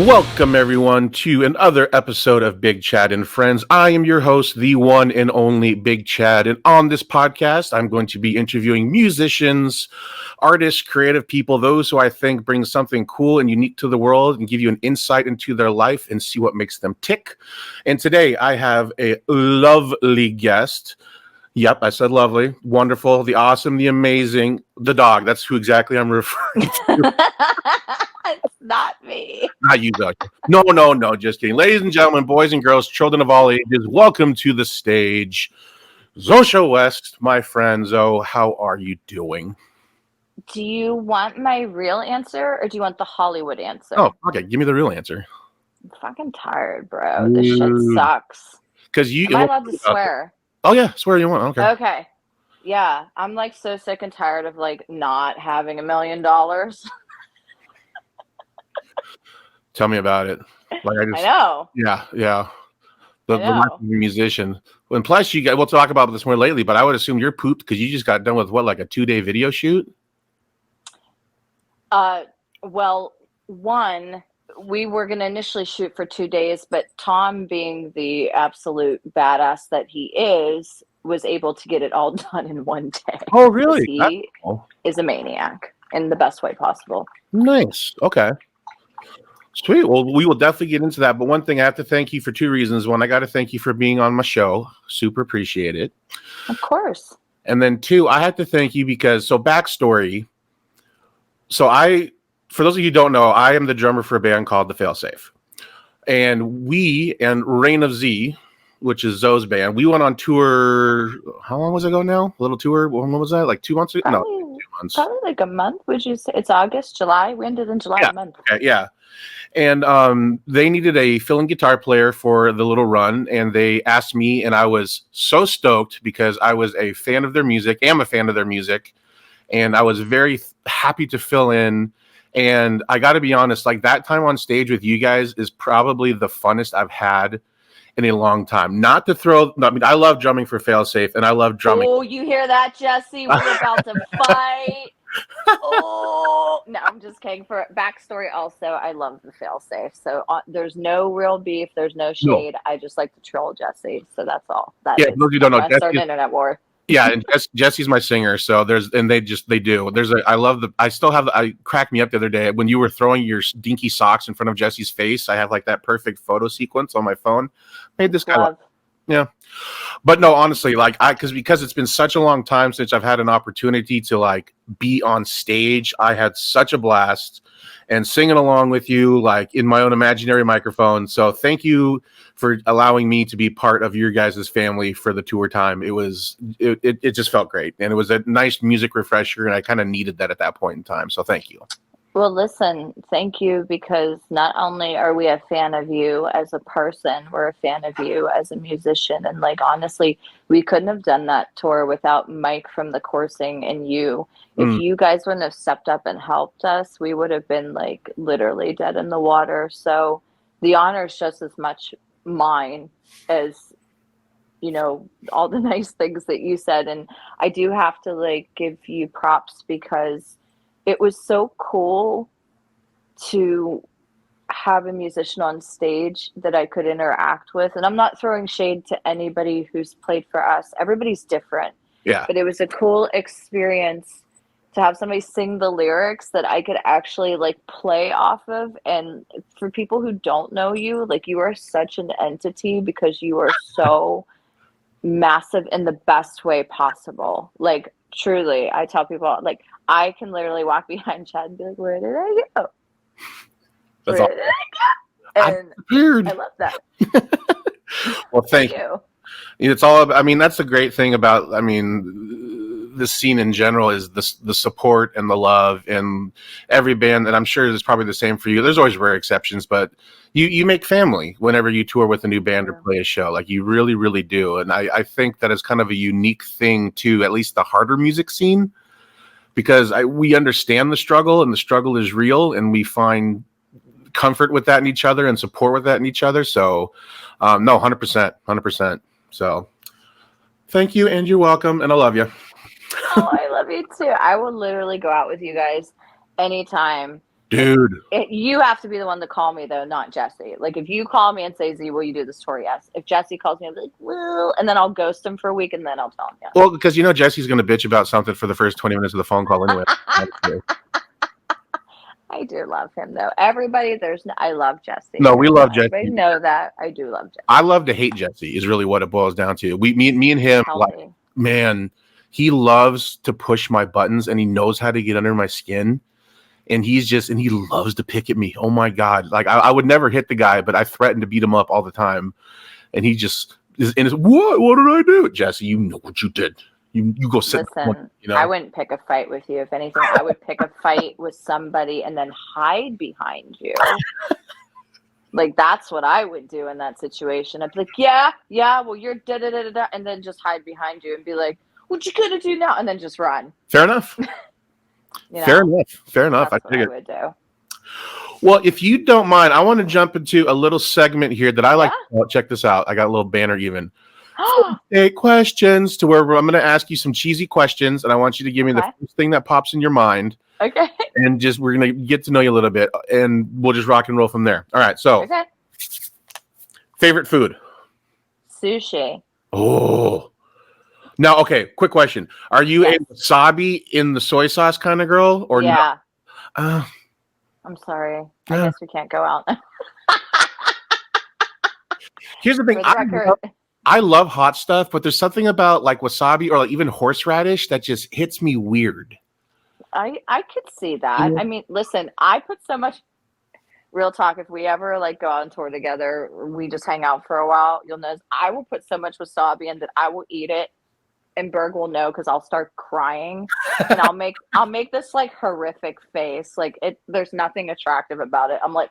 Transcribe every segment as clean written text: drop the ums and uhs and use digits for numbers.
Welcome, everyone, to another episode of Big Chad and Friends. I am your host, the one and only Big Chad. And on this podcast, I'm going to be interviewing musicians, artists, creative people, those who I think bring something cool and unique to the world and give you an insight into their life and see what makes them tick. And today I have a lovely guest. Yep, I said lovely, wonderful, the awesome, the amazing, the dog. That's who exactly I'm referring to. It's not me. Not you, though. No, just kidding. Ladies and gentlemen, boys and girls, children of all ages, welcome to the stage. Zosia West, my friend. Zo, how are you doing? Do you want my real answer or do you want the Hollywood answer? Oh, okay. Give me the real answer. I'm fucking tired, bro. This shit sucks. Because you. Am I allowed to swear? Oh, yeah. Swear you want. Okay. Okay. Yeah. I'm like so sick and tired of like not having $1 million. Tell me about it. Like I know. Yeah. The life of a musician. And plus, we'll talk about this more lately, but I would assume you're pooped because you just got done with like a 2-day video shoot? Well, one, we were going to initially shoot for 2 days, but Tom, being the absolute badass that he is, was able to get it all done in 1 day. Oh, really? He is a maniac in the best way possible. Nice. Okay. Sweet. Well, we will definitely get into that. But one thing, I have to thank you for 2 reasons. One, I got to thank you for being on my show. Super appreciate it. Of course. And then 2, I have to thank you because, so backstory. So for those of you who don't know, I am the drummer for a band called The Failsafe. And we and Reign of Z, which is Zoe's band, we went on tour. How long was it ago now? A little tour. When was that? Like 2 months ago? Probably, no, 2 months. Probably like a month. Would you say it's August, July? We ended in July. Yeah. A month. Okay, yeah. And they needed a fill-in guitar player for the little run, and they asked me, and I was so stoked because I was a fan of their music, and I was very happy to fill in. And I got to be honest, like that time on stage with you guys is probably the funnest I've had in a long time. Not to throw, I mean, I love drumming for Failsafe, and I love drumming. Oh, you hear that, Jesse? We're about to fight. Oh, no, I'm just kidding. For backstory, also, I love the Failsafe. So there's no real beef. There's no shade. No. I just like to troll Jesse. So that's all. That yeah, those you don't know. Start an internet war. Yeah, and Jesse's my singer, so I still have, I cracked me up the other day when you were throwing your dinky socks in front of Jesse's face. I have like that perfect photo sequence on my phone. Made this guy laugh. Yeah. But no, honestly, like because it's been such a long time since I've had an opportunity to like be on stage. I had such a blast and singing along with you like in my own imaginary microphone. So thank you for allowing me to be part of your guys' family for the tour time. It just felt great. And it was a nice music refresher, and I kind of needed that at that point in time. So thank you. Well, listen, thank you, because not only are we a fan of you as a person, we're a fan of you as a musician. And like, honestly, we couldn't have done that tour without Mike from The Coursing and you. If you guys wouldn't have stepped up and helped us, we would have been like literally dead in the water. So the honor is just as much mine as, you know, all the nice things that you said. And I do have to like give you props because it was so cool to have a musician on stage that I could interact with. And I'm not throwing shade to anybody who's played for us. Everybody's different. Yeah. But it was a cool experience to have somebody sing the lyrics that I could actually like play off of. And for people who don't know you, like you are such an entity because you are so massive in the best way possible. Like truly, I tell people like I can literally walk behind Chad and be like, where did I go? That's where did I go? And I love that. Well, thank you. It's all about, I mean, that's the great thing about, I mean, this scene in general is the support and the love, and every band, and I'm sure it's probably the same for you. There's always rare exceptions, but you make family whenever you tour with a new band or play a show. Like you really, really do. And I think that is kind of a unique thing to at least the harder music scene, because we understand the struggle, and the struggle is real, and we find comfort with that in each other and support with that in each other. So no, 100%. So thank you, and you're welcome, and I love you. Oh, I love you too. I will literally go out with you guys anytime. Dude. You have to be the one to call me though, not Jesse. Like if you call me and say, Z, will you do this tour? Yes. If Jesse calls me, I'll be like, well, and then I'll ghost him for a week and then I'll tell him yes. Well, because Jesse's going to bitch about something for the first 20 minutes of the phone call anyway. I do love him though. Everybody, I love Jesse. No, we love Jesse. Everybody know that. I do love Jesse. I love to hate Jesse is really what it boils down to. Me and him, like, man, he loves to push my buttons and he knows how to get under my skin. And he loves to pick at me. Oh my God. Like I would never hit the guy, but I threaten to beat him up all the time. And he just is in his, what did I do? Jesse, you know what you did. You go sit. Listen, I wouldn't pick a fight with you. If anything, I would pick a fight with somebody and then hide behind you. Like that's what I would do in that situation. I'd be like, yeah, well you're da da da da, and then just hide behind you and be like, what you gonna do now? And then just run. Fair enough. Fair enough. That's what I would do. Well, if you don't mind, I want to jump into a little segment here that I like. Yeah. Oh, check this out. I got a little banner even. 8 questions to where I'm going to ask you some cheesy questions, and I want you to give me the first thing that pops in your mind. Okay. And we're going to get to know you a little bit, and we'll just rock and roll from there. All right. So, favorite food? Sushi. Oh. Now, okay, quick question. Are you a wasabi in the soy sauce kind of girl? Or yeah. No? I'm sorry. I guess we can't go out. Here's the thing. I love hot stuff, but there's something about like wasabi or like even horseradish that just hits me weird. I could see that. Yeah. I mean, listen, I put so much real talk. If we ever like go out on tour together, we just hang out for a while. You'll notice I will put so much wasabi in that I will eat it. And Berg will know because I'll start crying, and I'll make this like horrific face. Like there's nothing attractive about it. I'm like,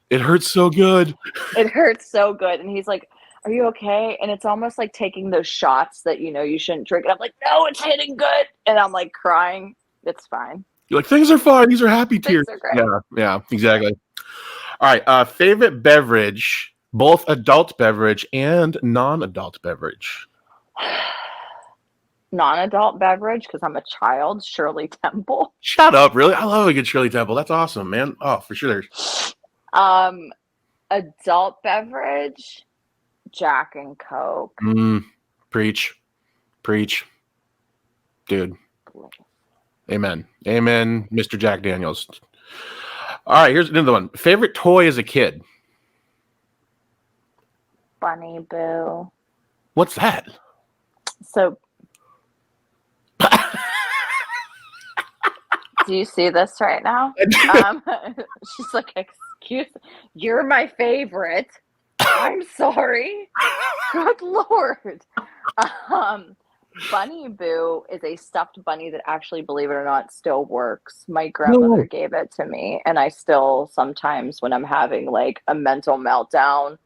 it hurts so good. It hurts so good, and he's like, "Are you okay?" And it's almost like taking those shots that you shouldn't drink. And I'm like, "No, it's hitting good," and I'm like crying. It's fine. You're like, things are fine. These are happy tears. Things are great. Yeah, exactly. All right, favorite beverage, both adult beverage and non-adult beverage. Non-adult beverage because I'm a child. Shirley Temple. Shut up! Really, I love a good Shirley Temple. That's awesome, man. Oh, for sure. Adult beverage, Jack and Coke. Preach, dude. Amen, Mr. Jack Daniels. All right, here's another one. Favorite toy as a kid? Bunny Boo. What's that? So. Do you see this right now? She's like, excuse me, you're my favorite. I'm sorry. Good Lord. Bunny Boo is a stuffed bunny that actually, believe it or not, still works. My grandmother gave it to me, and I still sometimes when I'm having like a mental meltdown,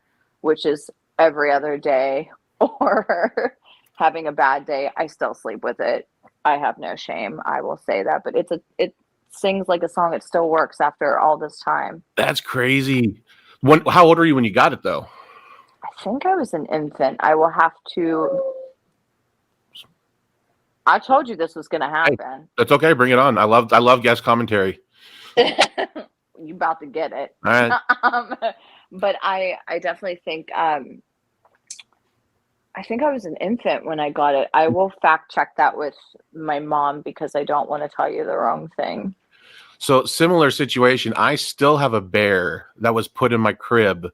which is every other day, or having a bad day, I still sleep with it. I have no shame. I will say that, but it sings like a song. It still works after all this time. That's crazy. How old were you when you got it though? I think I was an infant. I will have to. I told you this was going to happen. Hey, that's okay. Bring it on. I love guest commentary. You about to get it. All right. But I definitely think. I think I was an infant when I got it. I will fact check that with my mom because I don't want to tell you the wrong thing. So similar situation. I still have a bear that was put in my crib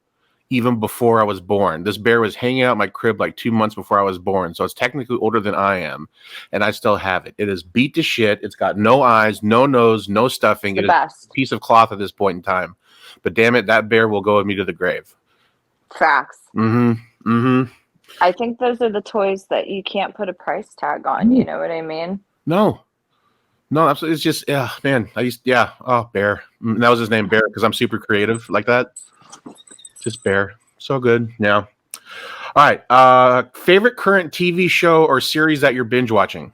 even before I was born. This bear was hanging out in my crib like 2 months before I was born. So it's technically older than I am. And I still have it. It is beat to shit. It's got no eyes, no nose, no stuffing. It is a piece of cloth at this point in time. But damn it, that bear will go with me to the grave. Facts. Mm-hmm. I think those are the toys that you can't put a price tag on. You know what I mean? No, absolutely. It's just, man. Bear. And that was his name, Bear, because I'm super creative like that. Just Bear. So good. Yeah. All right. Favorite current TV show or series that you're binge watching?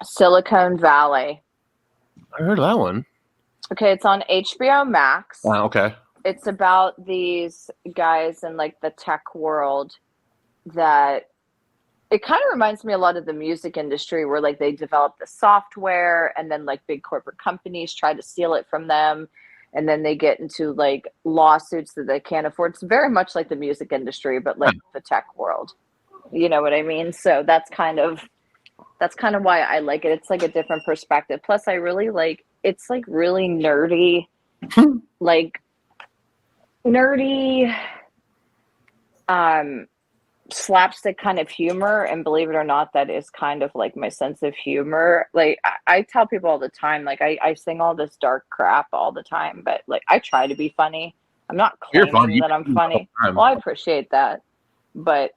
Silicon Valley. I heard of that one. Okay, it's on HBO Max. Okay. It's about these guys in like the tech world that it kind of reminds me a lot of the music industry where like they develop the software and then like big corporate companies try to steal it from them and then they get into like lawsuits that they can't afford. It's very much like the music industry, but like the tech world. You know what I mean? So that's kind of why I like it. It's like a different perspective. Plus I really like it's like really like nerdy um slapstick kind of humor, and believe it or not, that is kind of like my sense of humor. Like I tell people all the time, like I sing all this dark crap all the time, but like I try to be funny. I'm not You're fun. claiming that I'm funny. Well, I appreciate that, but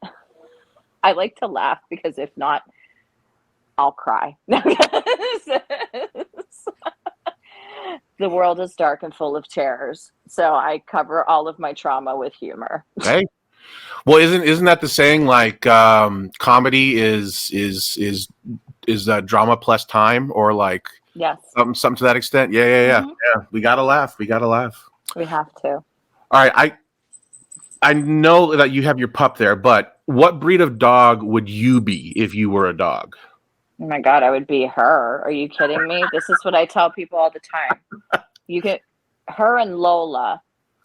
I like to laugh because if not, I'll cry. The world is dark and full of terrors, so I cover all of my trauma with humor. Hey, well, isn't that the saying? Like, comedy is drama plus time, or like Yes. something to that extent. Yeah. We gotta laugh. We gotta laugh. We have to. All right, I know that you have your pup there, but what breed of dog would you be if you were a dog? Oh my God, I would be her. Are you kidding me? This is what I tell people all the time. You get her and Lola,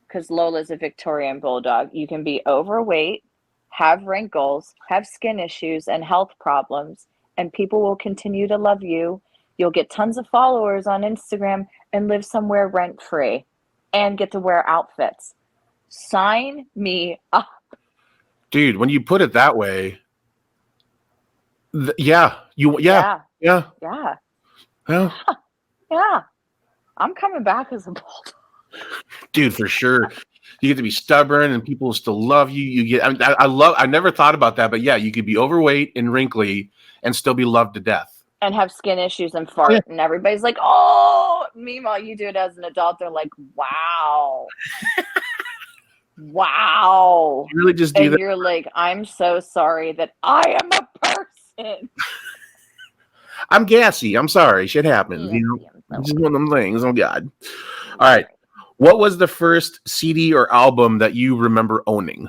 because Lola's a Victorian bulldog. You can be overweight, have wrinkles, have skin issues, and health problems, and people will continue to love you. You'll get tons of followers on Instagram and live somewhere rent free and get to wear outfits. Sign me up. Dude, when you put it that way, yeah. Yeah. Yeah. I'm coming back as a bulldog. Dude, for sure. You get to be stubborn and people still love you. You get, I never thought about that, but yeah, you could be overweight and wrinkly and still be loved to death. And have skin issues and fart. Yeah. And everybody's like, oh, meanwhile, you do it as an adult. They're like, wow. Wow. You really just do and that? You're like, I'm so sorry that I am a person. I'm gassy. I'm sorry. Shit happens. You know, it's just one of them things. Oh, God. All right. What was the first CD or album that you remember owning?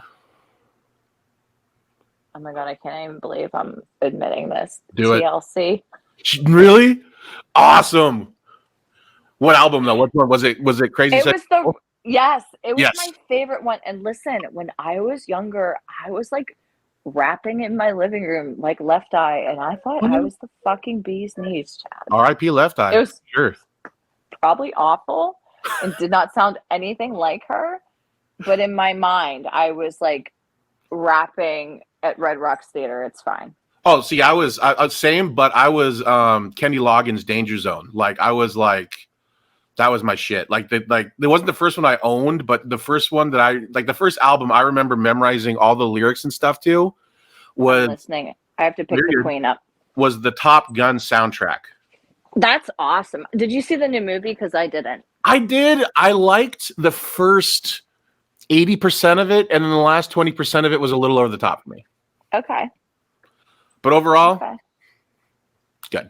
Oh my God, I can't even believe I'm admitting this. Do it. TLC. Really? Awesome. What album though? What one was it? Was it Crazy? It was it was my favorite one. And listen, when I was younger, I was like rapping in my living room like Left Eye, and I thought I was the fucking bee's knees, Chad. R.I.P. Left Eye. It was sure. Probably awful and did not sound anything like her. But in my mind, I was like rapping at Red Rocks Theater. It's fine. Oh, see, I was same, but I was Kenny Loggins' Danger Zone. Like I was like, that was my shit. Like it wasn't the first one I owned, but the first one that the first album I remember memorizing all the lyrics and stuff to was listening. I have to pick the Queen up. Was the Top Gun soundtrack. That's awesome. Did you see the new movie? Because I didn't. I did. I liked the first 80% of it, and then the last 20% of it was a little over the top for me. Okay. But overall, good.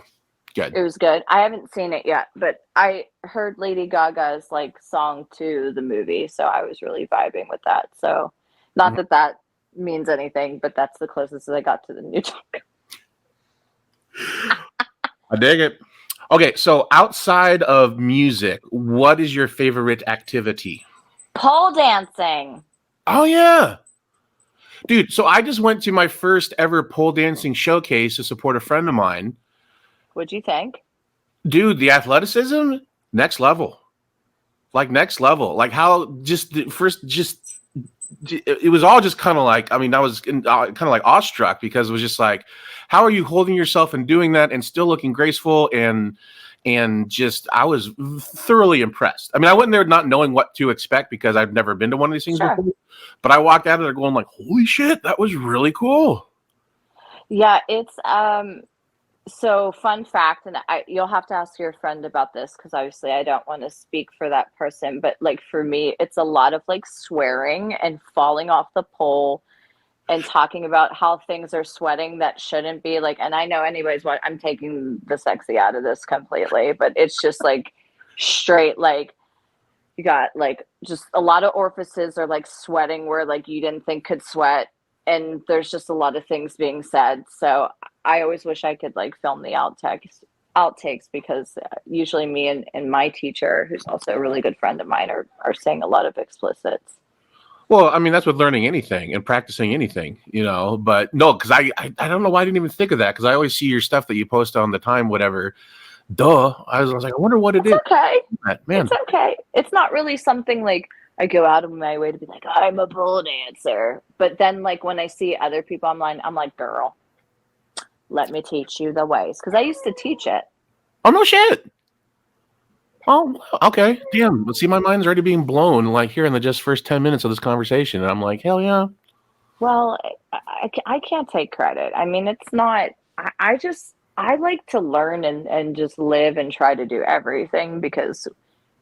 It was good. I haven't seen it yet, but I heard Lady Gaga's like song to the movie, so I was really vibing with that. So, not that means anything, but that's the closest I got to the new talk. I dig it. Okay, so outside of music, what is your favorite activity? Pole dancing. Oh, yeah. Dude, so I just went to my first ever pole dancing showcase to support a friend of mine. What'd you think? Dude, the athleticism, next level. Like, next level. Like, how it was all just kind of like, I mean, I was kind of like awestruck because it was just like, how are you holding yourself and doing that and still looking graceful and just, I was thoroughly impressed. I mean, I went there not knowing what to expect because I've never been to one of these things before, but I walked out of there going like, holy shit, that was really cool. Yeah, it's, so fun fact, and you'll have to ask your friend about this because obviously I don't want to speak for that person, but like for me, it's a lot of like swearing and falling off the pole and talking about how things are sweating that shouldn't be like, and I know anybody's what I'm taking the sexy out of this completely, but it's just like straight, like you got like just a lot of orifices are like sweating where like you didn't think could sweat. and there's just a lot of things being said. So I always wish I could like film the outtakes because usually me and my teacher, who's also a really good friend of mine, are saying a lot of explicits. Well, I mean, that's with learning anything and practicing anything, you know. But no, because I don't know why I didn't even think of that, because I always see your stuff that you post on the time, whatever. Duh. I was like, I wonder what it is. Okay. Man. It's okay. It's not really something like I go out of my way to be like, I'm a pole dancer. But then, like, when I see other people online, I'm like, girl, let me teach you the ways. Because I used to teach it. Oh, no shit. Oh, okay. Damn. But see, my mind's already being blown, like, here in the just first 10 minutes of this conversation. And I'm like, hell yeah. Well, I can't take credit. I mean, it's not, I like to learn and just live and try to do everything because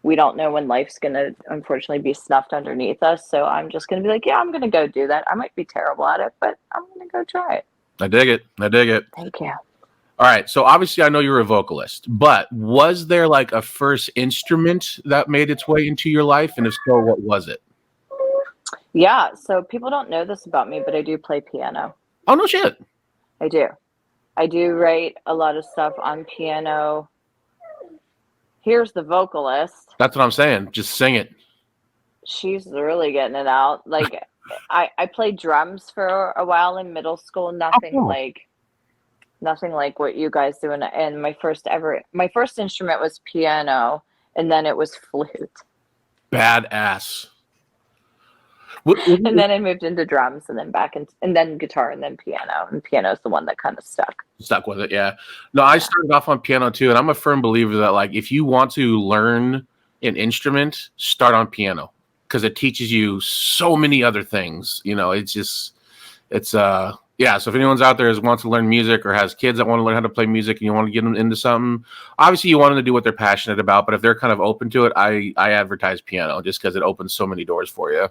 we don't know when life's going to unfortunately be snuffed underneath us. So I'm just going to be like, yeah, I'm going to go do that. I might be terrible at it, but I'm going to go try it. I dig it. I dig it. Thank you. All right. So obviously I know you're a vocalist, but was there like a first instrument that made its way into your life? And if so, what was it? Yeah. So people don't know this about me, but I do play piano. Oh, no shit. I do. I do write a lot of stuff on piano. Here's the vocalist. That's what I'm saying. Just sing it. She's really getting it out. Like I played drums for a while in middle school. Nothing like what you guys do. And my first instrument was piano, and then it was flute. Badass. And then I moved into drums, and then and then guitar, and then piano. And piano is the one that kind of stuck with it. Yeah. No, I started off on piano too, and I'm a firm believer that like if you want to learn an instrument, start on piano because it teaches you so many other things. You know, yeah. So if anyone's out there wants to learn music or has kids that want to learn how to play music and you want to get them into something, obviously you want them to do what they're passionate about. But if they're kind of open to it, I advertise piano just because it opens so many doors for you.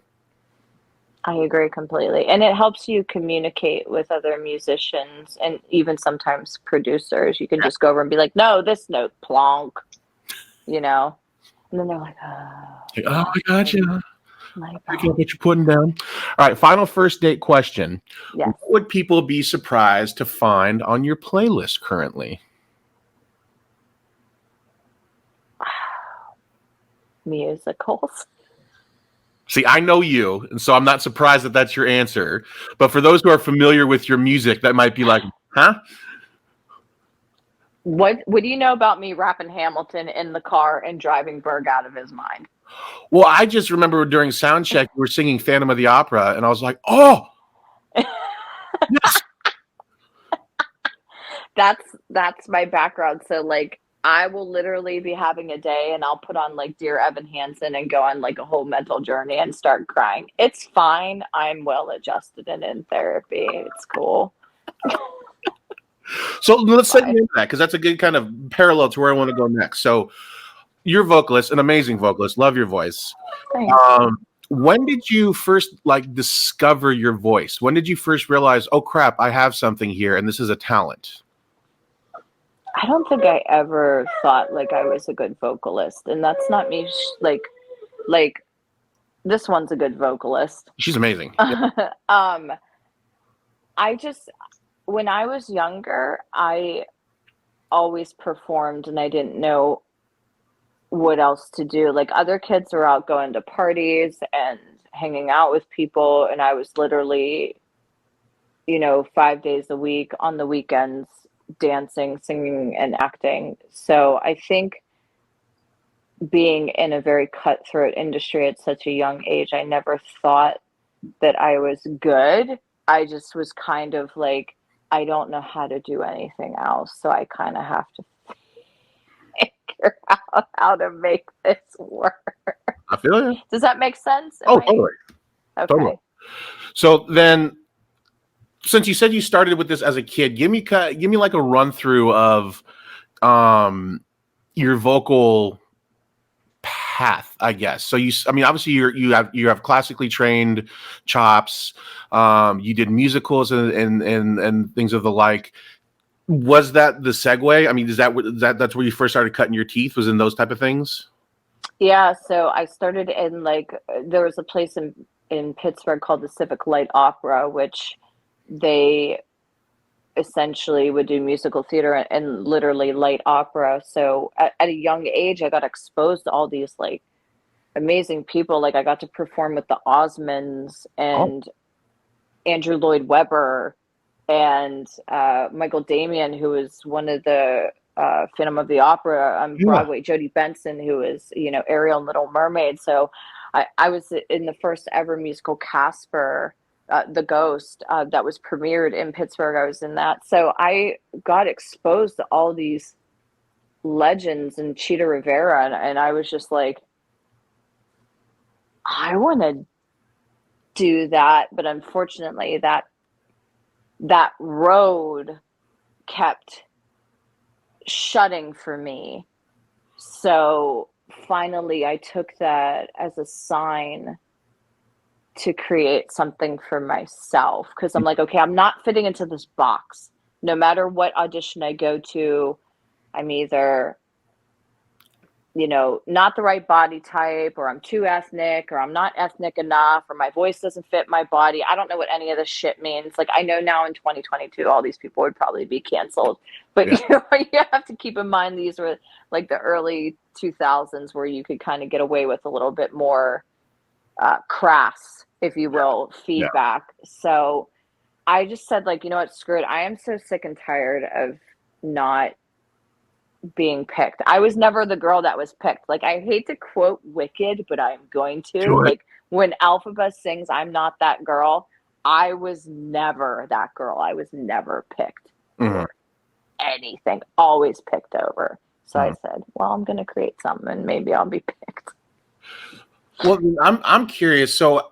I agree completely. And it helps you communicate with other musicians and even sometimes producers. You can just go over and be like, no, this note, plonk, you know? And then they're like, oh, I got you. I get what you're putting down. All right, final first date question. Yes. What would people be surprised to find on your playlist currently? Musicals. See, I know you, and so I'm not surprised that that's your answer. But for those who are familiar with your music, that might be like, huh? What do you know about me rapping Hamilton in the car and driving Berg out of his mind? Well, I just remember during sound check, we were singing Phantom of the Opera, and I was like, oh! Yes! That's my background. So, like, I will literally be having a day and I'll put on like Dear Evan Hansen and go on like a whole mental journey and start crying. It's fine. I'm well adjusted and in therapy. It's cool. So let's say into that because that's a good kind of parallel to where I want to go next. So you're a vocalist, an amazing vocalist. Love your voice. Thanks. When did you first like discover your voice? When did you first realize, oh crap, I have something here and this is a talent? I don't think I ever thought like I was a good vocalist, and that's not me. Like this one's a good vocalist. She's amazing. I just, when I was younger, I always performed, and I didn't know what else to do. Like other kids were out going to parties and hanging out with people, and I was literally, 5 days a week on the weekends, dancing, singing, and acting. So I think being in a very cutthroat industry at such a young age, I never thought that I was good. I just was kind of like, I don't know how to do anything else. So I kind of have to figure out how to make this work. I feel you. Does that make sense? Totally. Okay. Totally. So then, since you said you started with this as a kid, give me like a run through of your vocal path, I guess. So obviously you have classically trained chops. You did musicals and things of the like. Was that the segue? I mean, that's where you first started cutting your teeth? Was in those type of things? Yeah. So I started in there was a place in in Pittsburgh called the Civic Light Opera, which they essentially would do musical theater and literally light opera. So at a young age, I got exposed to all these like amazing people. Like I got to perform with the Osmonds and Andrew Lloyd Webber and Michael Damian, who was one of the Phantom of the Opera on Broadway, Jodie Benson, who is, you know, Ariel in Little Mermaid. So I was in the first ever musical Casper, The Ghost, that was premiered in Pittsburgh. I was in that. So I got exposed to all these legends and Cheetah Rivera. And I was just like, I want to do that. But unfortunately, that road kept shutting for me. So finally, I took that as a sign to create something for myself, because I'm like, okay, I'm not fitting into this box. No matter what audition I go to, I'm either, you know, not the right body type, or I'm too ethnic, or I'm not ethnic enough, or my voice doesn't fit my body. I don't know what any of this shit means. Like, I know now in 2022, all these people would probably be canceled. But you know, you have to keep in mind these were like the early 2000s where you could kind of get away with a little bit more crass, if you will, feedback. So I just said, like, you know what, screw it. I am so sick and tired of not being picked. I was never the girl that was picked. Like, I hate to quote Wicked, but I'm going to. Sure. Like, when Elphaba sings I'm not that girl, I was never that girl. I was never picked for anything. Always picked over. So I said, well, I'm going to create something and maybe I'll be picked. Well, I'm curious. So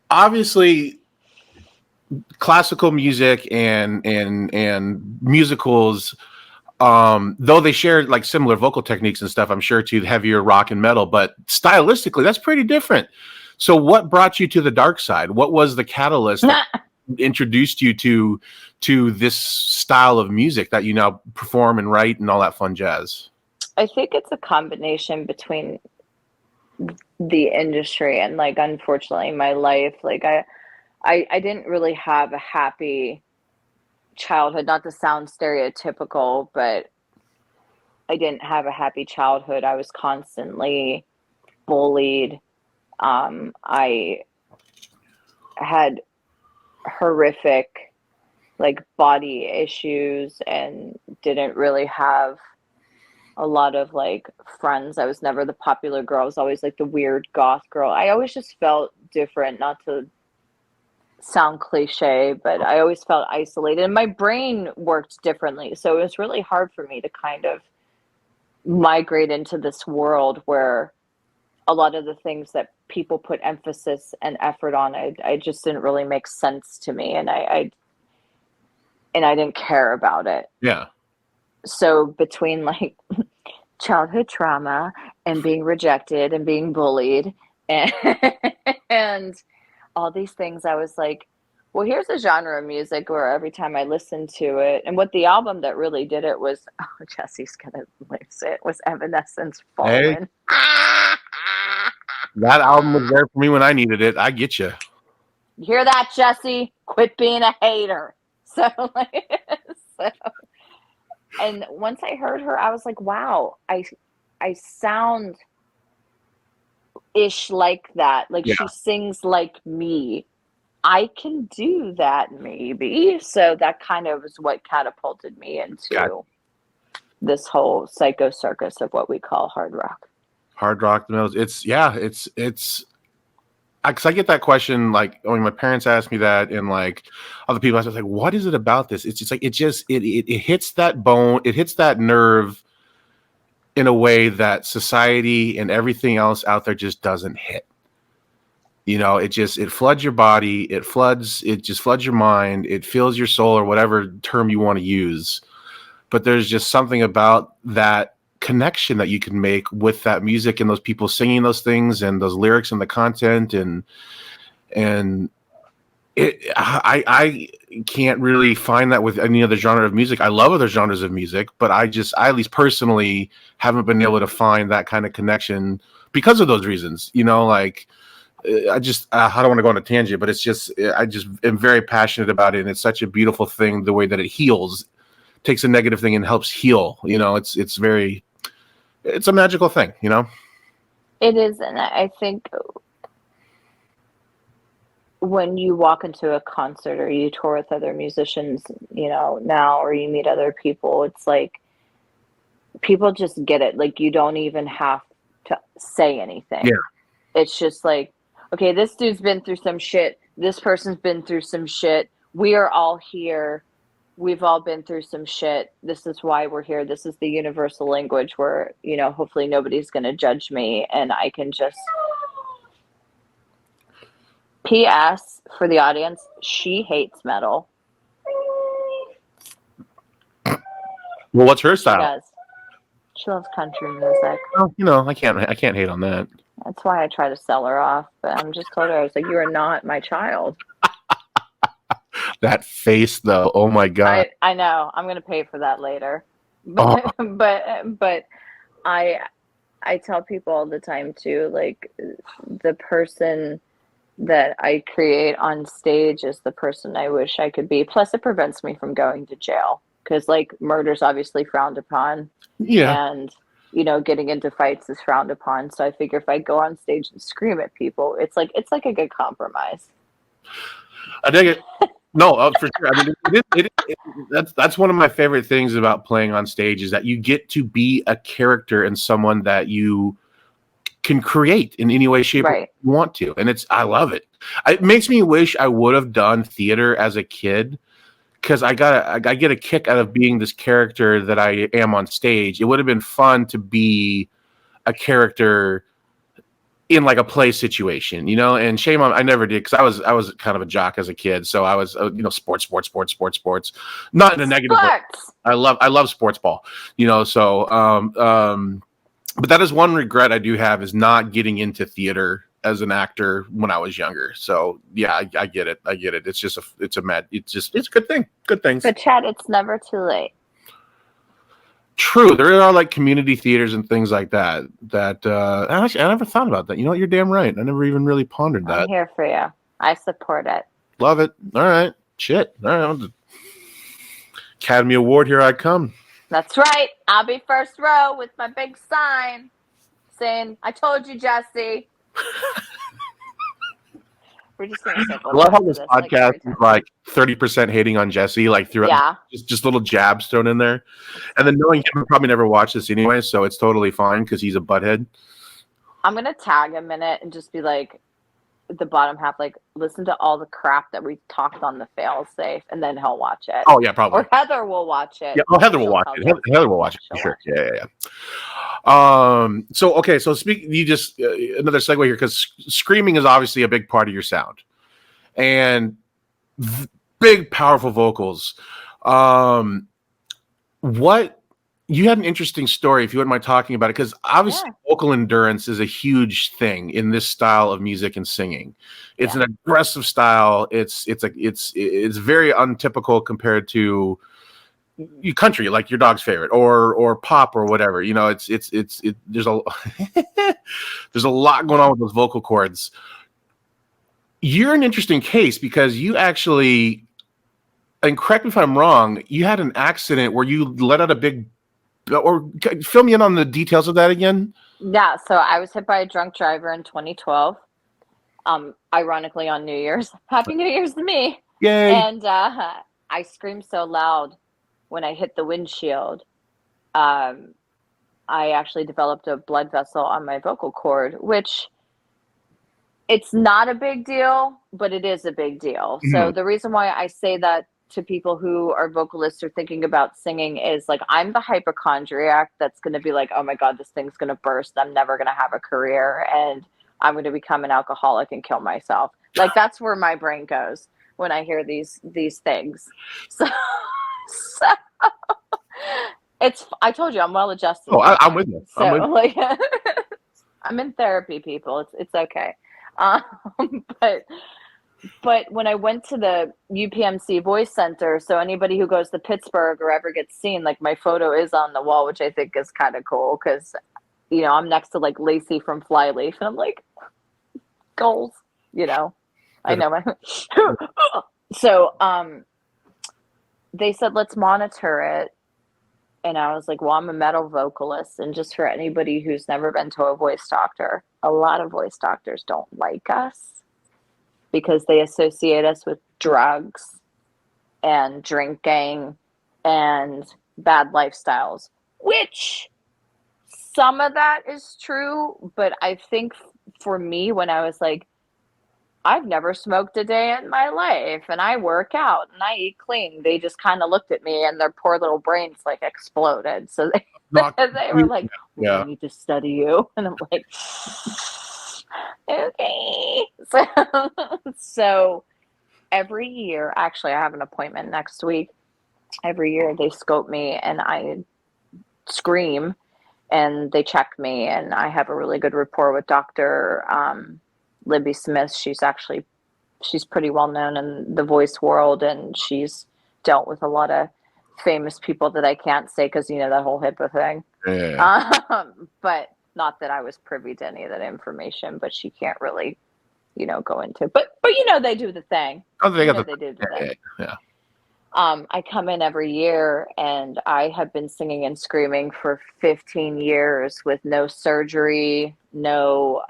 obviously classical music and musicals, though they share like similar vocal techniques and stuff, I'm sure, to heavier rock and metal, but stylistically that's pretty different. So what brought you to the dark side? What was the catalyst that introduced you to this style of music that you now perform and write and all that fun jazz? I think it's a combination between the industry and, like, unfortunately my life. Like I didn't really have a happy childhood, not to sound stereotypical, but I didn't have a happy childhood. I was constantly bullied. I had horrific, like, body issues and didn't really have a lot of, like, friends. I was never the popular girl. I was always like the weird goth girl. I always just felt different, not to sound cliche, but I always felt isolated and my brain worked differently. So it was really hard for me to kind of migrate into this world where a lot of the things that people put emphasis and effort on, I just didn't really make sense to me. And I didn't care about it. Yeah. So between, like, childhood trauma and being rejected and being bullied and all these things, I was like, well, here's a genre of music where every time I listened to it, and what the album that really did it was, oh, Jesse's gonna lose it, was Evanescence Fallen. Hey, that album was there for me when I needed it. I get you. You hear that, Jesse? Quit being a hater. So, and once I heard her, I was like, wow, I sound ish like that. Like, she sings like me. I can do that, maybe. So that kind of is what catapulted me into this whole psycho circus of what we call hard rock. Hard rock, it's because I get that question, like, when my parents ask me that, and like other people, I was like, what is it about this? It's just like, it hits that bone, it hits that nerve in a way that society and everything else out there just doesn't hit. You know, it floods your body, it just floods your mind, it fills your soul, or whatever term you want to use. But there's just something about that connection that you can make with that music and those people singing those things and those lyrics and the content, and I can't really find that with any other genre of music. I love other genres of music, but I at least personally haven't been able to find that kind of connection because of those reasons. You know, like I don't want to go on a tangent, but it's just, I just am very passionate about it. And it's such a beautiful thing, the way that it heals, takes a negative thing and helps heal. You know, it's a magical thing, you know? It is. And I think when you walk into a concert or you tour with other musicians, you know, now, or you meet other people, it's like people just get it. Like, you don't even have to say anything. Yeah. It's just like, okay, this dude's been through some shit. This person's been through some shit. We are all here. We've all been through some shit. This is why we're here. This is the universal language where, you know, hopefully nobody's going to judge me, and I can just. P.S. for the audience, she hates metal. Well, what's her She style? does. She loves country music. Well, you know, I can't hate on that. That's why I try to sell her off. But I'm just told her, I was like, you are not my child. That face, though. Oh my God. I know. I'm gonna pay for that later. But but I tell people all the time too, like, the person that I create on stage is the person I wish I could be. Plus, it prevents me from going to jail, because like murder's obviously frowned upon. Yeah. And you know, getting into fights is frowned upon. So I figure if I go on stage and scream at people, it's like a good compromise. I dig it. No, for sure. I mean, that's one of my favorite things about playing on stage, is that you get to be a character and someone that you can create in any way, shape, or Right. you want to. And I love it. It makes me wish I would have done theater as a kid, because I get a kick out of being this character that I am on stage. It would have been fun to be a character in like a play situation, you know. And shame on, I never did, because I was kind of a jock as a kid, so I was you know, sports, not in a negative way. I love sports ball, you know. So but that is one regret I do have, is not getting into theater as an actor when I was younger. So yeah, I get it. It's just it's a good thing. Good things. But Chad, it's never too late. True. There are like community theaters and things like that. Actually, I never thought about that. You know what? You're damn right. I never even really pondered that. I'm here for you. I support it. Love it. All right. Shit. All right. Academy Award, here I come. That's right. I'll be first row with my big sign saying, "I told you, Jesse." We're just gonna I love how this podcast is like 30% hating on Jesse, like throughout. Yeah. Just little jabs thrown in there, and then knowing him, he'll probably never watch this anyway, so it's totally fine because he's a butthead. I'm gonna tag him in it and just be like, the bottom half, like, listen to all the crap that we talked on the fail safe, and then he'll watch it. Oh yeah, probably. Or Heather will watch it. Yeah, Heather will watch it. Heather will watch it for sure. Yeah. So okay, so you just another segue here, because screaming is obviously a big part of your sound, and big powerful vocals. What, you had an interesting story, if you wouldn't mind talking about it, because obviously vocal endurance is a huge thing in this style of music and singing. It's an aggressive style. It's very untypical compared to country, like your dog's favorite, or pop, or whatever. You know, there's a there's a lot going on with those vocal cords. You're an interesting case, because you actually, and correct me if I'm wrong, you had an accident where you let out a big, or fill me in on the details of that again. Yeah, so I was hit by a drunk driver in 2012. Ironically on New Year's. Happy New Year's to me. Yay. And I screamed so loud when I hit the windshield. I actually developed a blood vessel on my vocal cord, which, it's not a big deal, but it is a big deal. Mm-hmm. So the reason why I say that to people who are vocalists or thinking about singing is, like, I'm the hypochondriac that's going to be like, oh my God, this thing's going to burst. I'm never going to have a career, and I'm going to become an alcoholic and kill myself. Like, that's where my brain goes when I hear these things. So I told you, I'm well adjusted. Oh, I'm with you. So, like, I'm in therapy, people. It's okay. But when I went to the UPMC Voice Center, so anybody who goes to Pittsburgh or ever gets seen, like, my photo is on the wall, which I think is kind of cool, because, you know, I'm next to like Lacey from Flyleaf, and I'm like, goals, you know. I know my so they said let's monitor it, and I was like, well, I'm a metal vocalist, and just for anybody who's never been to a voice doctor, a lot of voice doctors don't like us because they associate us with drugs and drinking and bad lifestyles, which some of that is true, but I think for me, when I was like, I've never smoked a day in my life and I work out and I eat clean, they just kind of looked at me and their poor little brains like exploded. So they were like, we need to study you. And I'm like, okay. So every year, actually, I have an appointment next week. Every year they scope me and I scream and they check me, and I have a really good rapport with Dr. Libby Smith. She's pretty well known in the voice world, and she's dealt with a lot of famous people that I can't say because, you know, that whole HIPAA thing. Yeah. But not that I was privy to any of that information, but she can't really, you know, go into, but you know, they do the thing. Oh, they do the thing. Yeah. I come in every year and I have been singing and screaming for 15 years with no surgery, no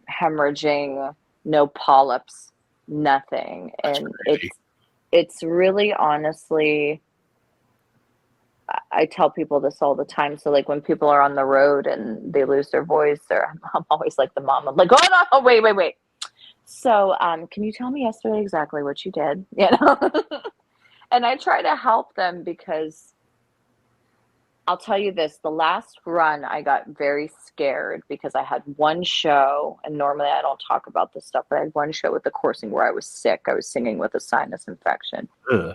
hemorrhaging, no polyps, nothing. And it's really, honestly, I tell people this all the time. So like when people are on the road and they lose their voice, I'm always like the mom. I'm like, oh, wait. So can you tell me yesterday exactly what you did? You know? And I try to help them because I'll tell you this, the last run I got very scared because I had one show, and normally I don't talk about this stuff, but I had one show with the coursing where I was sick. I was singing with a sinus infection. Ugh.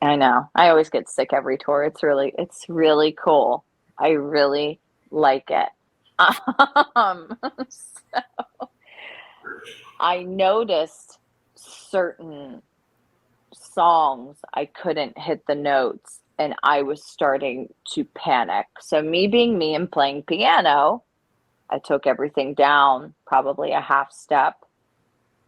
I know. I always get sick every tour. It's really cool. I really like it. So I noticed certain songs I couldn't hit the notes and I was starting to panic. So me being me and playing piano, I took everything down probably a half step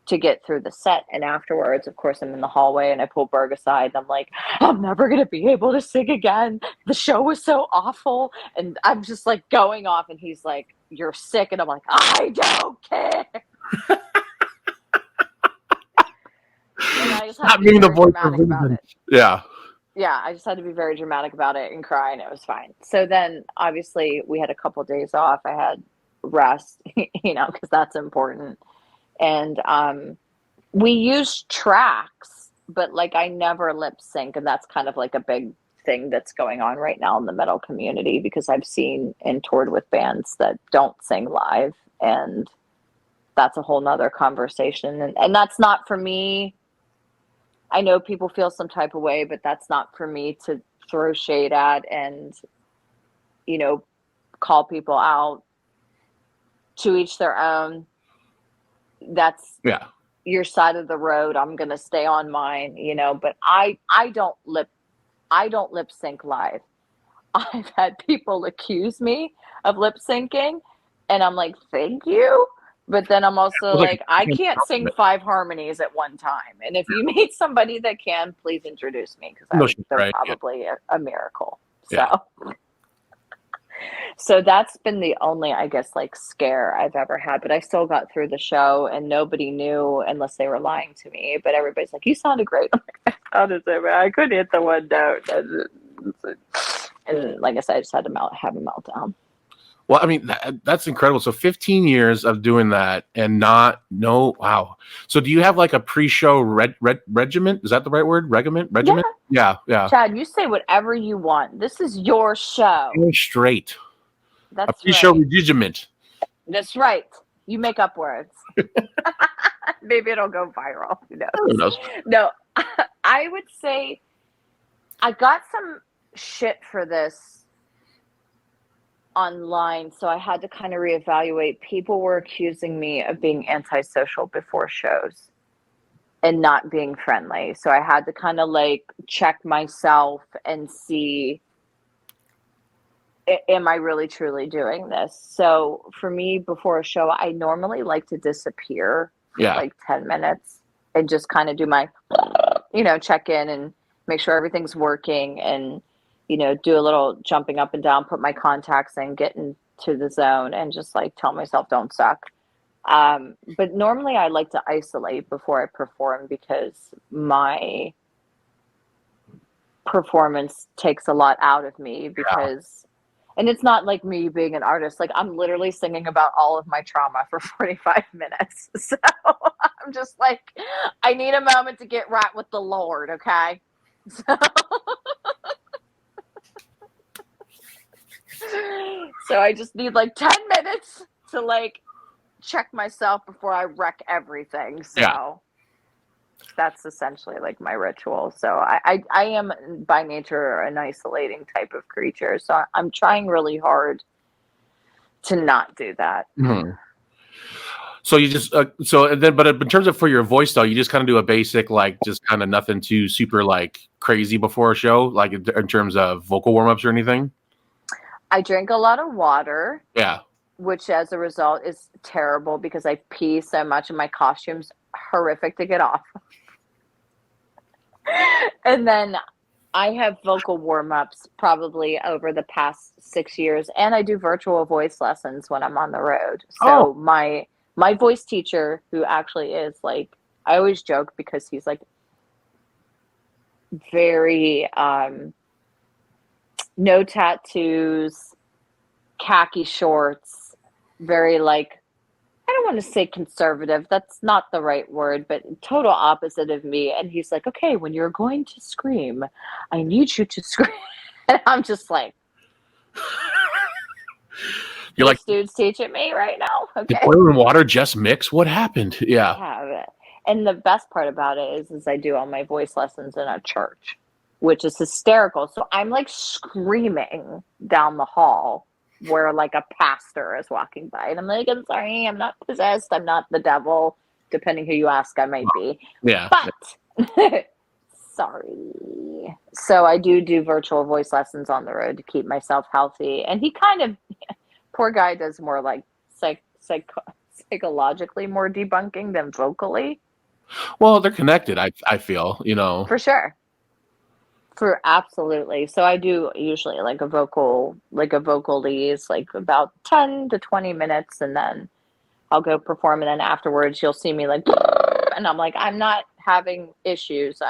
to get through the set. And afterwards, of course, I'm in the hallway and I pull Berg aside and I'm like, I'm never going to be able to sing again. The show was so awful. And I'm just like going off and he's like, you're sick. And I'm like, I don't care. And I just had to be very dramatic about it. Yeah. Yeah, I just had to be very dramatic about it and cry, and it was fine. So then, obviously, we had a couple of days off. I had rest, you know, because that's important. And we used tracks, but like I never lip sync, and that's kind of like a big thing that's going on right now in the metal community because I've seen and toured with bands that don't sing live, and that's a whole nother conversation. And that's not for me. I know people feel some type of way, but that's not for me to throw shade at and, you know, call people out. To each their own. That's your side of the road. I'm going to stay on mine, you know, but I don't lip sync live. I've had people accuse me of lip syncing and I'm like, thank you. But then I'm also like, I can't sing 5 harmonies at one time. And if you meet somebody that can, please introduce me because they're probably a miracle. So that's been the only, I guess, like scare I've ever had. But I still got through the show and nobody knew unless they were lying to me. But everybody's like, you sounded great. I'm like, I sounded so bad. I couldn't hit the one note. And like I said, I just had to have a meltdown. Well, I mean, that's incredible. So 15 years of doing that and wow. So do you have like a pre-show regiment? Is that the right word? Regiment? Yeah. Chad, you say whatever you want. This is your show. You're straight. That's a pre-show right. regiment. That's right. You make up words. Maybe it'll go viral. Who knows? No, I would say I got some shit for this online, so I had to kind of reevaluate. People were accusing me of being antisocial before shows and not being friendly. So I had to kind of like check myself and see am I really truly doing this? So for me, before a show, I normally like to disappear for Yeah. like 10 minutes and just kind of do my, check in and make sure everything's working and, do a little jumping up and down, put my contacts in, get into the zone and just like tell myself don't suck. But normally I like to isolate before I perform because my performance takes a lot out of me because and it's not like me being an artist. Like I'm literally singing about all of my trauma for 45 minutes. So I'm just like, I need a moment to get right with the Lord, okay? So I just need like 10 minutes to like check myself before I wreck everything. So that's essentially like my ritual. So I am by nature an isolating type of creature. So I'm trying really hard to not do that. Mm-hmm. So you just but in terms of for your voice though, you just kind of do a basic like just kind of nothing too super like crazy before a show, like in terms of vocal warm ups or anything. I drink a lot of water. Yeah. Which as a result is terrible because I pee so much and my costume's horrific to get off. And then I have vocal warm-ups probably over the past 6 years, and I do virtual voice lessons when I'm on the road. So my voice teacher, who actually is like, I always joke because he's like very no tattoos, khaki shorts, very like, I don't want to say conservative. That's not the right word, but total opposite of me. And he's like, okay, when you're going to scream, I need you to scream. And I'm just like, you're like, dude's teaching me right now. Okay. Did oil and water just mix? What happened? Yeah. And the best part about it is I do all my voice lessons in a church, which is hysterical. So I'm like screaming down the hall where like a pastor is walking by and I'm like, I'm sorry, I'm not possessed, I'm not the devil, depending who you ask, I might be. Yeah. But sorry. So I do virtual voice lessons on the road to keep myself healthy. And he kind of, poor guy, does more like psychologically more debunking than vocally. Well, they're connected, I feel, For sure. Absolutely. So I do usually like a vocalese, like about 10 to 20 minutes, and then I'll go perform. And then afterwards you'll see me like, and I'm like, I'm not having issues.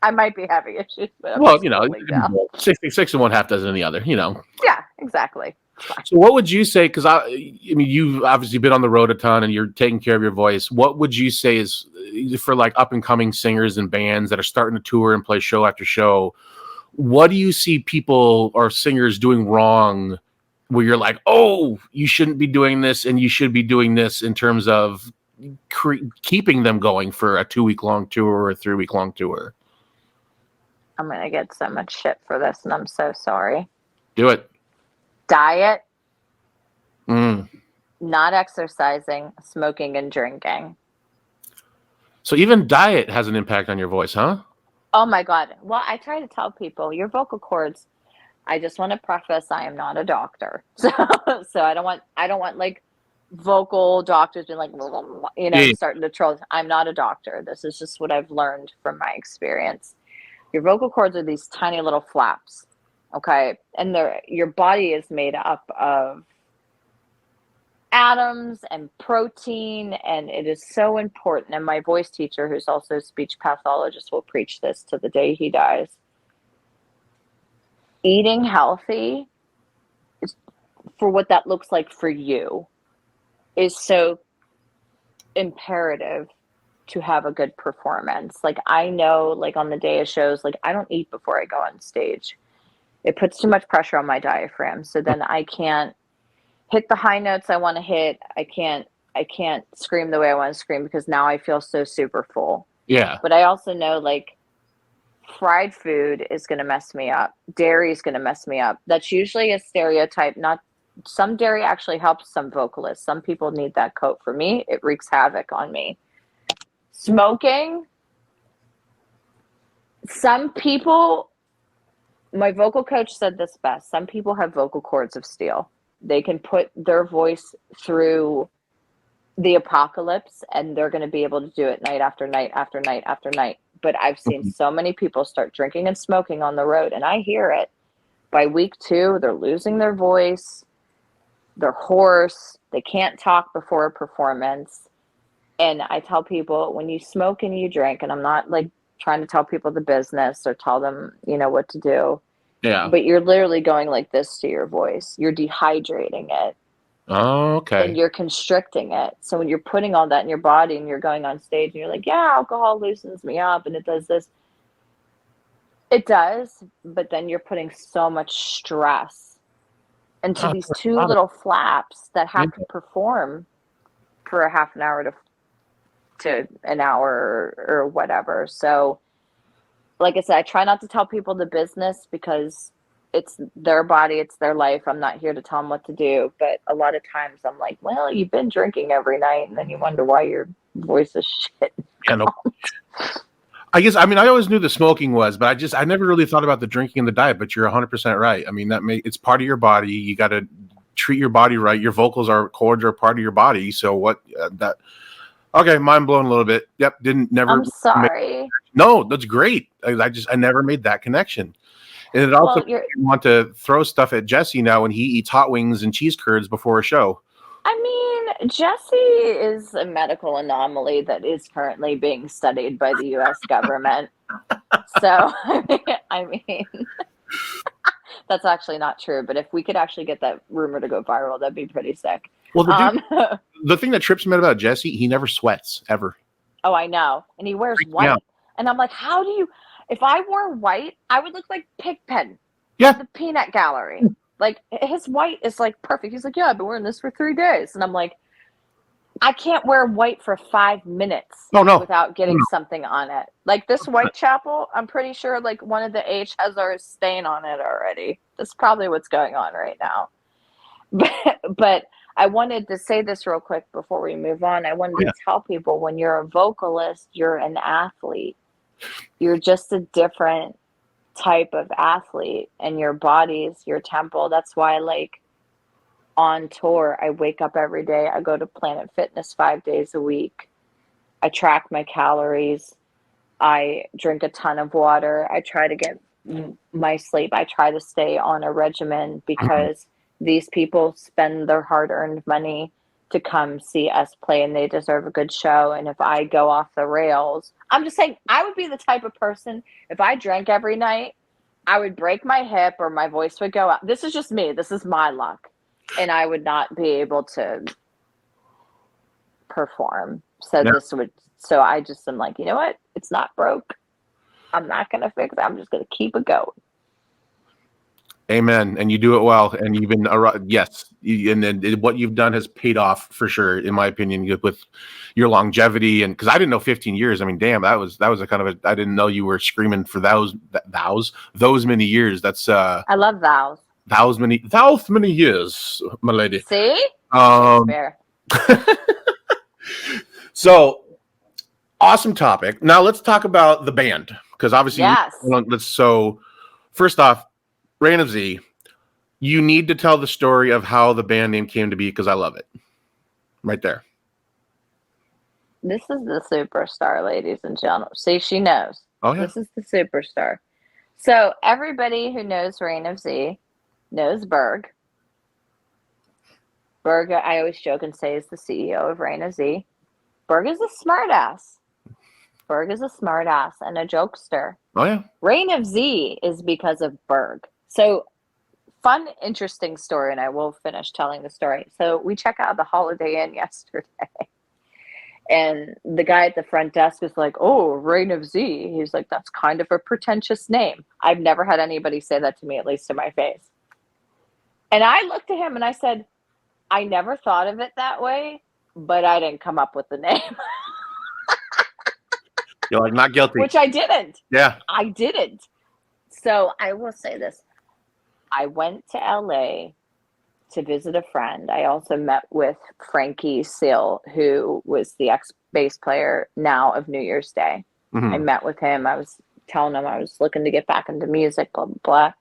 I might be having issues, but I'm 66 and one half dozen in the other, Yeah, exactly. So what would you say, because I mean, you've obviously been on the road a ton and you're taking care of your voice. What would you say is for like up and coming singers and bands that are starting to tour and play show after show? What do you see people or singers doing wrong where you're like, oh, you shouldn't be doing this and you should be doing this in terms of keeping them going for a 2-week long tour or a 3-week long tour? I'm going to get so much shit for this and I'm so sorry. Do it. Diet, not exercising, smoking, and drinking. So even diet has an impact on your voice, huh? Oh my God. Well, I try to tell people your vocal cords, I just want to preface, I am not a doctor. So I don't want like vocal doctors being like, starting to troll. I'm not a doctor. This is just what I've learned from my experience. Your vocal cords are these tiny little flaps. Okay. And your body is made up of atoms and protein, and it is so important. And my voice teacher, who's also a speech pathologist, will preach this to the day he dies. Eating healthy, for what that looks like for you, is so imperative to have a good performance. Like I know, like on the day of shows, like I don't eat before I go on stage. It puts too much pressure on my diaphragm. So then I can't hit the high notes I want to hit. I can't scream the way I want to scream because now I feel so super full. Yeah. But I also know like fried food is going to mess me up. Dairy is going to mess me up. That's usually a stereotype. Some dairy actually helps some vocalists. Some people need that coat. For me, it wreaks havoc on me. Smoking. Some people My vocal coach said this best. Some people have vocal cords of steel. They can put their voice through the apocalypse and they're going to be able to do it night after night after night after night. But I've seen so many people start drinking and smoking on the road, and I hear it. By week 2, they're losing their voice. They're hoarse. They can't talk before a performance. And I tell people, when you smoke and you drink, and I'm not like trying to tell people the business or tell them, what to do. Yeah. But you're literally going like this to your voice. You're dehydrating it. Oh, okay. And you're constricting it. So when you're putting all that in your body and you're going on stage and you're like, yeah, alcohol loosens me up and it does this. It does, but then you're putting so much stress into these 2 little flaps that have to perform for a half an hour to an hour or whatever. So, like I said, I try not to tell people the business because it's their body, it's their life. I'm not here to tell them what to do. But a lot of times I'm like, well, you've been drinking every night, and then you wonder why your voice is shit. Yeah, no. I guess, I always knew the smoking was, but I never really thought about the drinking and the diet, but you're 100% right. It's part of your body. You got to treat your body right. Your cords are part of your body. So okay, mind blown a little bit. Yep. I'm sorry. No, that's great. I never made that connection. And it also makes me want to throw stuff at Jesse now when he eats hot wings and cheese curds before a show. Jesse is a medical anomaly that is currently being studied by the U.S. government. So, that's actually not true. But if we could actually get that rumor to go viral, that'd be pretty sick. Well, the thing that trips me out about Jesse, he never sweats, ever. Oh, I know. And he wears white. Yeah. And I'm like, if I wore white, I would look like Pigpen. Yeah. The peanut gallery. Like, his white is like perfect. He's like, yeah, I've been wearing this for 3 days. And I'm like, I can't wear white for 5 minutes without getting something on it. Like this Whitechapel, I'm pretty sure like one of the H has our stain on it already. That's probably what's going on right now. But I wanted to say this real quick before we move on. I wanted to tell people, when you're a vocalist, you're an athlete. You're just a different type of athlete, and your body's your temple. That's why, like, on tour, I wake up every day. I go to Planet Fitness 5 days a week. I track my calories. I drink a ton of water. I try to get my sleep. I try to stay on a regimen because these people spend their hard-earned money to come see us play, and they deserve a good show. And if I go off the rails, I'm just saying, I would be the type of person, if I drank every night, I would break my hip or my voice would go out. This is just me. This is my luck. And I would not be able to perform. So I just am like, you know what? It's not broke. I'm not going to fix it. I'm just going to keep it going. Amen. And you do it well. And you've been, and then what you've done has paid off for sure, in my opinion, with your longevity. And because I didn't know 15 years. I mean, damn, that was a kind of I didn't know you were screaming for those many years. That's I love vows. Thous many years, my lady. See? Fair. So awesome topic. Now let's talk about the band, because obviously, so first off, Reign of Z, you need to tell the story of how the band name came to be, because I love it. Right there. This is the superstar, ladies and gentlemen. See, she knows. Oh, yeah. This is the superstar. So everybody who knows Reign of Z knows Berg. Berg, I always joke and say, is the CEO of Reign of Z. Berg is a smartass. Berg is a smartass and a jokester. Oh, yeah. Reign of Z is because of Berg. So, fun, interesting story, and I will finish telling the story. So, we check out the Holiday Inn yesterday, and the guy at the front desk was like, oh, Reign of Z. He's like, that's kind of a pretentious name. I've never had anybody say that to me, at least to my face. And I looked at him and I said, I never thought of it that way, but I didn't come up with the name. You're like, not guilty. Which I didn't. Yeah. I didn't. So I will say this. I went to LA to visit a friend. I also met with Frankie Seal, who was the ex-bass player now of New Year's Day. Mm-hmm. I met with him. I was telling him I was looking to get back into music, blah, blah, blah.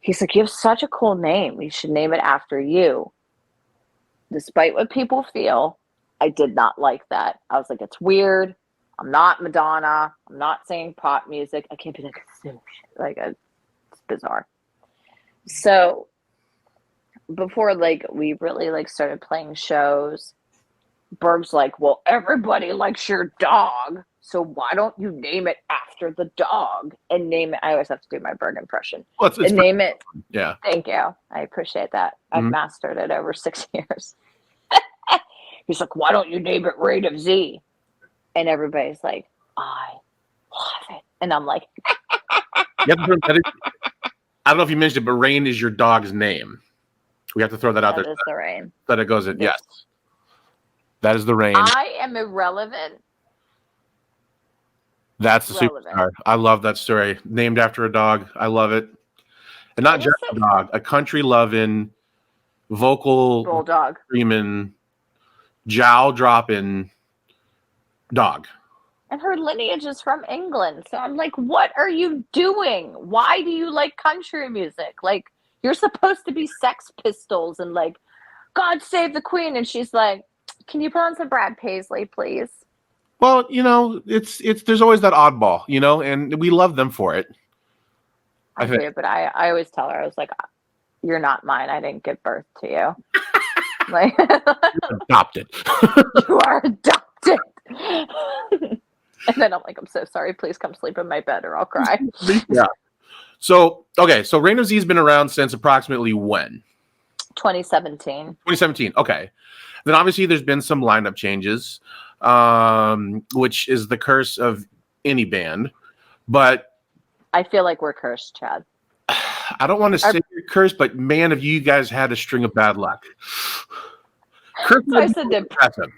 He's like, you have such a cool name. You should name it after you. Despite what people feel, I did not like that. I was like, it's weird. I'm not Madonna. I'm not singing pop music. I can't be like, it's bizarre. So before like we really like started playing shows, Berg's like, well, everybody likes your dog, so why don't you name it after the dog and name it? I always have to do my Berg impression. Well, it's and name it. Yeah. Thank you. I appreciate that. I've mastered it over 6 years. He's like, why don't you name it Reign of Z? And everybody's like, I love it. And I'm like, I don't know if you mentioned it, but Rain is your dog's name. We have to throw that out there. That is the Rain. That it goes in. Yes. That is the Rain. I am irrelevant. That's the superstar. I love that story. Named after a dog. I love it. And not just a dog, a country loving, vocal bulldog, screaming, jowl dropping dog. And her lineage is from England. So I'm like, what are you doing? Why do you like country music? Like, you're supposed to be Sex Pistols and like, God save the Queen. And she's like, can you put on some Brad Paisley, please? Well, you know, it's there's always that oddball, you know, and we love them for it. I do, but I always tell her, I was like, you're not mine. I didn't give birth to you. Like, you're adopted. You are adopted. And then I'm like, I'm so sorry. Please come sleep in my bed or I'll cry. Yeah. So, okay. So Reign of Z has been around since approximately when? 2017. 2017. Okay. Then obviously there's been some lineup changes, which is the curse of any band. But I feel like we're cursed, Chad. I don't want to say you're cursed, but man, have you guys had a string of bad luck. So I said that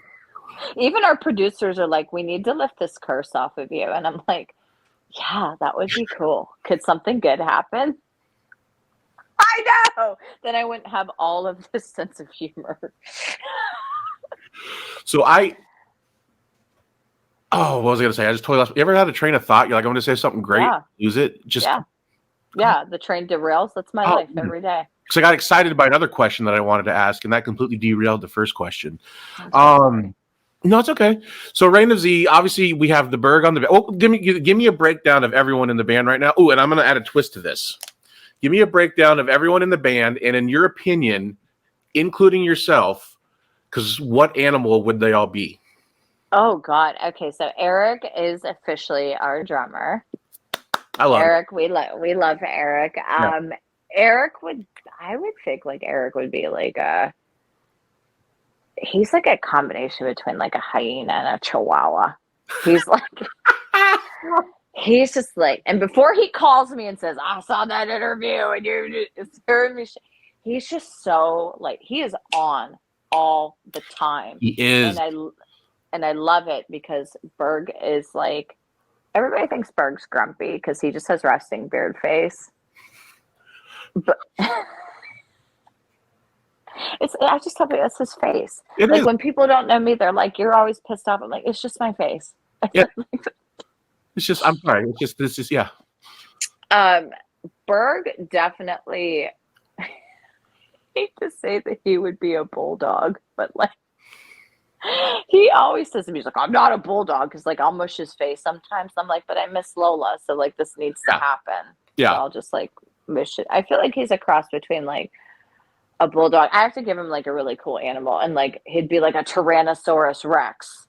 even our producers are like, we need to lift this curse off of you. And I'm like, yeah, that would be cool. Could something good happen? I know. Then I wouldn't have all of this sense of humor. So what was I going to say? I just totally lost. You ever had a train of thought? You're like, I'm going to say something great. Yeah. Use it. Yeah. The train derails. That's my life every day. Because I got excited by another question that I wanted to ask, and that completely derailed the first question. No, it's okay. So Reign of Z, obviously we have the Berg on the band. Oh, give me a breakdown of everyone in the band right now. Oh, and I'm going to add a twist to this. Give me a breakdown of everyone in the band, and in your opinion, including yourself, because what animal would they all be? Oh God. Okay, so Eric is officially our drummer. I love Eric. We love Eric. I would think like Eric would be like he's like a combination between like a hyena and a chihuahua. He's like, he's just like, and before he calls me and says, I saw that interview and you heard me, he's just so like, he is on all the time. He is. And I love it because Berg is like, everybody thinks Berg's grumpy because he just has resting beard face. But I just tell you, that's his face. Like when people don't know me, they're like, "You're always pissed off." I'm like, "It's just my face." Yeah. It's just. I'm sorry. It's just. This is yeah. Berg definitely. I hate to say that he would be a bulldog, but like he always says to me, he's like, "I'm not a bulldog," because like I'll mush his face sometimes. I'm like, "But I miss Lola, so like this needs to happen." Yeah. So I'll just like mush it. I feel like he's a cross between like a bulldog. I have to give him like a really cool animal, and like he'd be like a Tyrannosaurus Rex.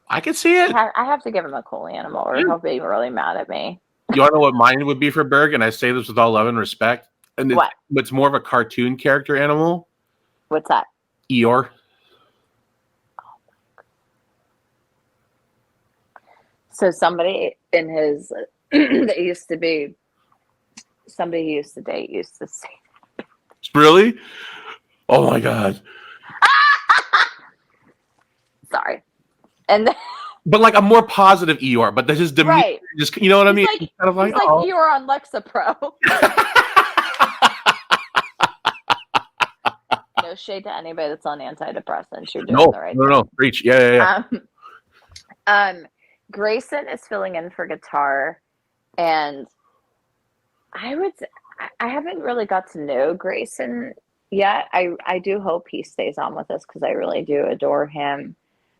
I could see it. I have to give him a cool animal, or he'll be really mad at me. You want to know what mine would be for Berg? And I say this with all love and respect. And it's more of a cartoon character animal. What's that? Eeyore. So somebody in his that used to be. Somebody he used to date used to say that. Really? Oh my God. Sorry. And then, but like a more positive Eeyore, but his demeanor, right. Just, you know what I mean? Like, kind of like Eeyore on Lexapro. No shade to anybody that's on antidepressants. You're doing the right thing. No. Preach. Yeah. Grayson is filling in for guitar, and I would. I haven't really got to know Grayson yet. I do hope he stays on with us because I really do adore him.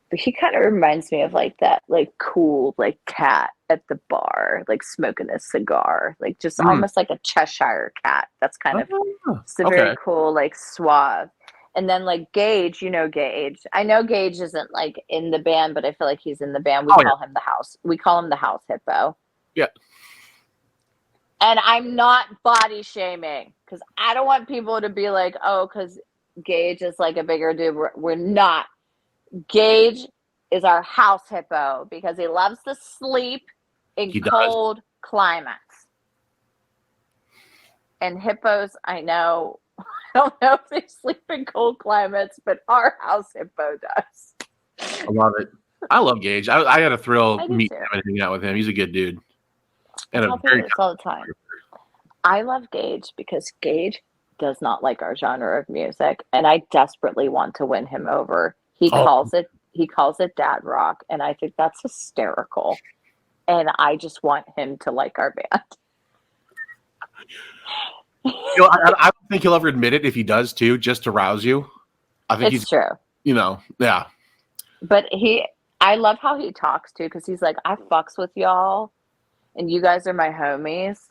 But he kind of reminds me of like that, like cool, like cat at the bar, like smoking a cigar, like just Mm. almost like a Cheshire cat. That's kind of Oh, it's a very okay. cool, like suave. And then like Gage, you know Gage. I know Gage isn't like in the band, but I feel like he's in the band. We Oh yeah. call him the house. We call him the house hippo. Yeah. And I'm not body shaming because I don't want people to be like, oh, because Gage is like a bigger dude. We're not. Gage is our house hippo because he loves to sleep in He does. cold climates. And hippos, I know, I don't know if they sleep in cold climates, but our house hippo does. I love it. I love Gage. I had a thrill I do meeting too. him and hanging out with him. He's a good dude. I And a tell very people this all the time. I love Gage because Gage does not like our genre of music, and I desperately want to win him over. He oh, calls it dad rock, and I think that's hysterical. And I just want him to like our band. I don't think he'll ever admit it if he does too, just to rouse you. I think It's true. Yeah. But I love how he talks too, because he's like, I fucks with y'all, and you guys are my homies.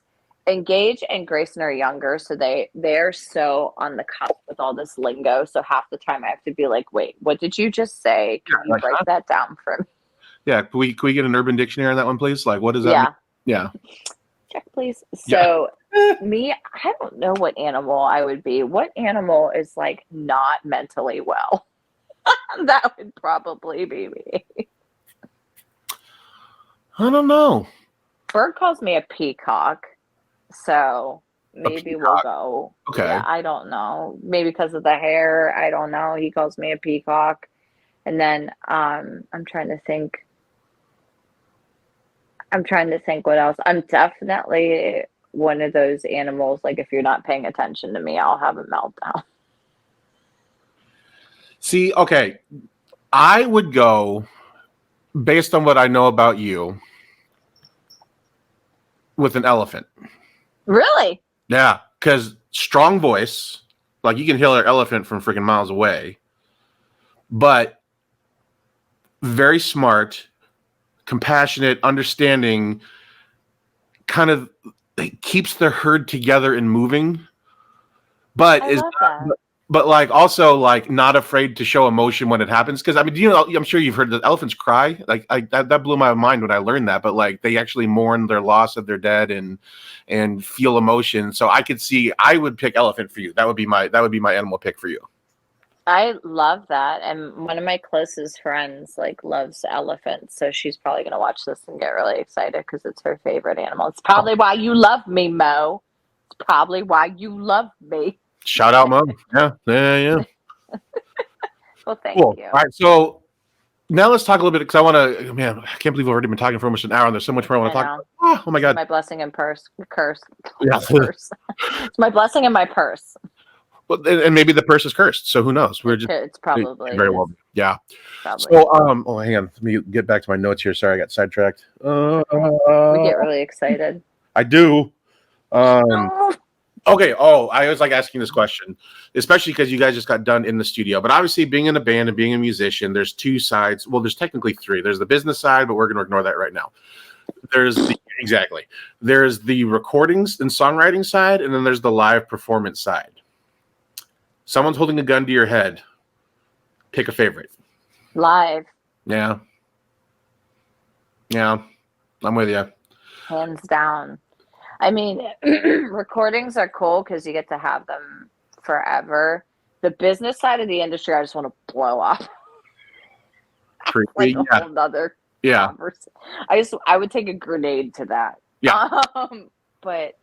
And Gage and Grayson are younger, so they're so on the cusp with all this lingo. So half the time I have to be like, wait, what did you just say? Can you break that down for me? Yeah. Can we get an Urban Dictionary on that one, please? Like, what does that mean? Yeah. Check, please. So me, I don't know what animal I would be. What animal is like not mentally well? That would probably be me. I don't know. Bird calls me a peacock, so maybe we'll go. Okay. Yeah, I don't know. Maybe because of the hair. I don't know. He calls me a peacock, and then I'm trying to think. What else. I'm definitely one of those animals. Like if you're not paying attention to me, I'll have a meltdown. See, okay. I would go based on what I know about you with an elephant. Really? Yeah, because strong voice, like you can hear an elephant from freaking miles away, but very smart, compassionate, understanding, kind of keeps the herd together and moving, but but like also like not afraid to show emotion when it happens. Because I mean, I'm sure you've heard that elephants cry. Like that blew my mind when I learned that. But like they actually mourn their loss of their dead and feel emotion. So I could see I would pick elephant for you. That would be my animal pick for you. I love that. And one of my closest friends like loves elephants, so she's probably gonna watch this and get really excited because it's her favorite animal. It's probably why you love me, Mo. It's probably why you love me. Shout out, Mom. Yeah. Well, thank you. All right, so now let's talk a little bit because I want to. Man, I can't believe we've already been talking for almost an hour, and there's so much more I want to talk about. Oh my god! My blessing and curse. Yeah. Purse. It's my blessing and my purse. Well, and maybe the purse is cursed, so who knows? It's probably very well. Yeah. Probably. So hang on. Let me get back to my notes here. Sorry, I got sidetracked. We get really excited. I do. Okay. Oh, I always like asking this question, especially because you guys just got done in the studio. But obviously, being in a band and being a musician, there's two sides. Well, there's technically three. There's the business side, but we're going to ignore that right now. There's the recordings and songwriting side, and then there's the live performance side. Someone's holding a gun to your head. Pick a favorite. Live. Yeah. I'm with you. Hands down. I mean, recordings are cool because you get to have them forever. The business side of the industry, I just want to blow off. Like a whole nother conversation. I would take a grenade to that. Yeah. But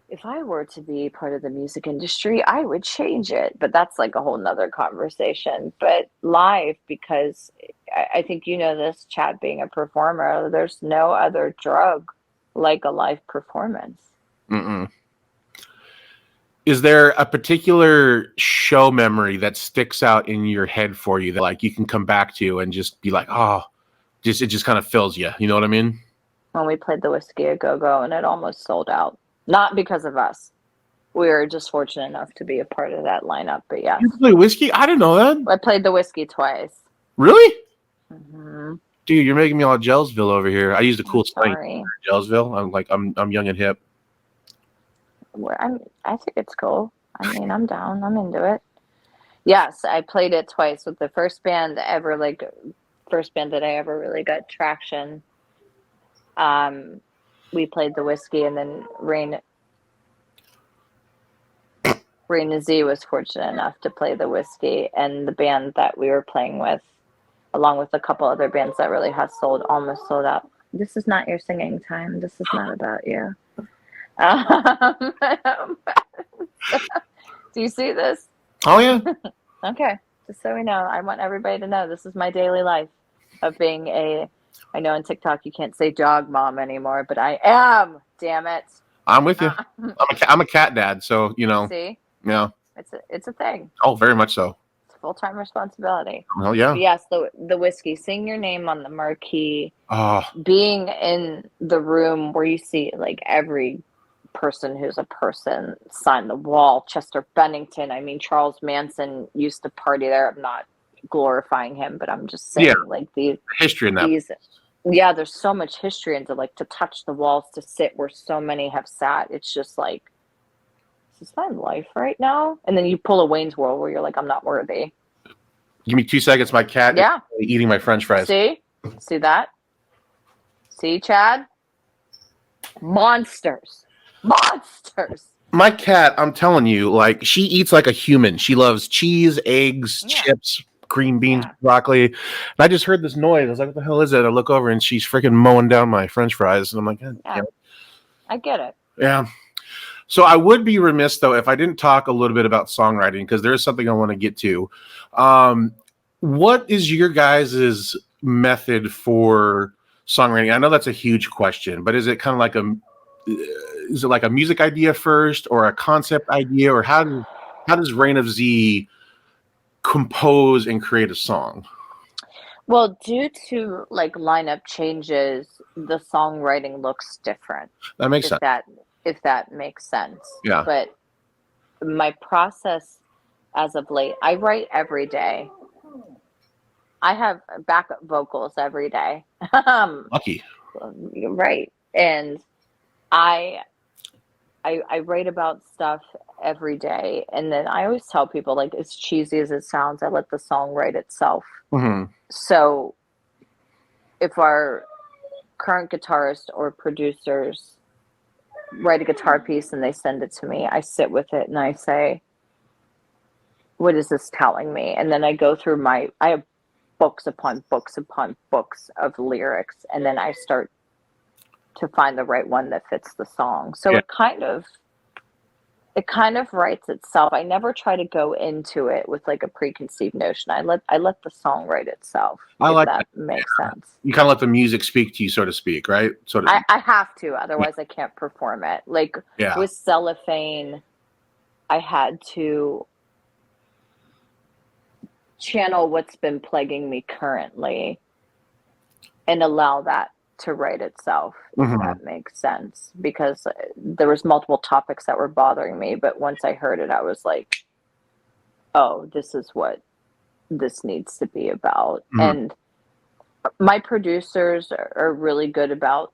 if I were to be part of the music industry, I would change it. But that's like a whole nother conversation. But live, because I think you know this, Chad, being a performer, there's no other drug like a live performance. Mm-mm. Is there a particular show memory that sticks out in your head for you that like you can come back to and just be like, oh, it just kind of fills you? You know what I mean? When we played the Whiskey A Go Go and it almost sold out. Not because of us. We were just fortunate enough to be a part of that lineup. But yes. You play whiskey? I didn't know that. I played the whiskey twice. Really? Mm-hmm. Dude, you're making me all Jellsville over here. I used a cool slang Sorry. Jellsville. I'm young and hip. I think it's cool. I mean, I'm down. I'm into it. Yes, I played it twice with the first band that I ever really got traction. We played the whiskey, and then Rain Z was fortunate enough to play the whiskey, and the band that we were playing with, along with a couple other bands that really have almost sold out. This is not your singing time. This is not about you. Do you see this? Oh yeah. Okay, just so we know, I want everybody to know this is my daily life of being I know on TikTok you can't say dog mom anymore, but I am, damn it. I'm with you. I'm a cat dad, so, See? Yeah. It's a thing. Oh, very much so. It's a full-time responsibility. Well, yeah. But yes, the whiskey, seeing your name on the marquee, Oh. being in the room where you see like every person who's a person sign the wall, Chester Bennington. I mean, Charles Manson used to party there. I'm not glorifying him, but I'm just saying, like the history in that. Yeah, there's so much history, and to touch the walls, to sit where so many have sat. It's just like, is this my life right now? And then you pull a Wayne's World where you're like, I'm not worthy. Give me 2 seconds. My cat is eating my French fries. See that? See, Chad? Monsters. My cat, I'm telling you, like, she eats like a human. She loves cheese, eggs, chips, green beans, broccoli. And I just heard this noise. I was like, what the hell is it? I look over and she's freaking mowing down my French fries. And I'm like, I get it. Yeah. So I would be remiss, though, if I didn't talk a little bit about songwriting, because there is something I want to get to. What is your guys' method for songwriting? I know that's a huge question, but is it kind of like a music idea first, or a concept idea, or how does Reign of Z compose and create a song? Well, due to like lineup changes, the songwriting looks different. That makes sense. If that makes sense. Yeah. But my process as of late, I write every day. I have backup vocals every day. Lucky. Right. And I write about stuff every day, and then I always tell people, like, as cheesy as it sounds, I let the song write itself. Mm-hmm. So if our current guitarist or producers write a guitar piece and they send it to me, I sit with it and I say, what is this telling me? And then I go through I have books upon books upon books of lyrics, and then I start to find the right one that fits the song. So it kind of writes itself. I never try to go into it with like a preconceived notion. I let the song write itself. I like that makes sense. You kind of let the music speak to you, so to speak, right? I have to, otherwise I can't perform it. Like with Cellophane, I had to channel what's been plaguing me currently and allow that to write itself, if that makes sense, because there was multiple topics that were bothering me, but once I heard it, I was like, oh, this is what this needs to be about. And my producers are really good about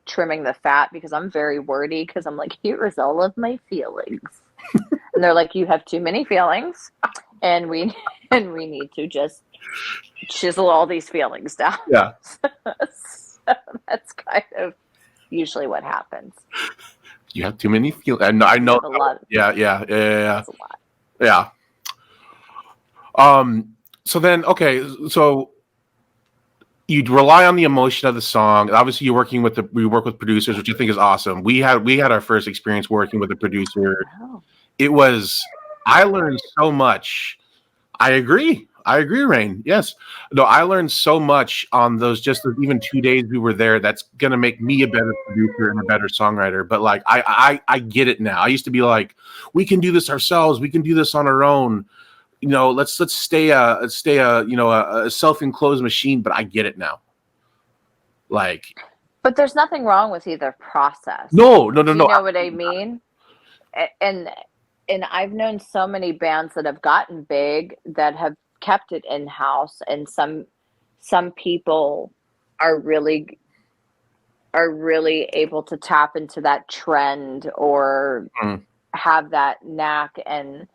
trimming the fat, because I'm very wordy, because I'm like, here is all of my feelings. And they're like, you have too many feelings, and we need to just chisel all these feelings down. Yeah. So that's kind of usually what happens. You have too many feelings. I know. A lot. Yeah. That's a lot. Yeah. So then, okay. So you'd rely on the emotion of the song. Obviously, we work with producers, which I think is awesome. We had our first experience working with a producer. Oh. I learned so much. I agree, Rain. Yes. No, I learned so much on those even 2 days we were there. That's going to make me a better producer and a better songwriter. But like, I get it now. I used to be like, we can do this ourselves. We can do this on our own. Let's stay a self-enclosed machine. But I get it now. Like, But there's nothing wrong with either process. No, no, no, Do you no. know what I mean? And I've known so many bands that have gotten big that have kept it in house, and some people are really able to tap into that trend or Mm. have that knack. And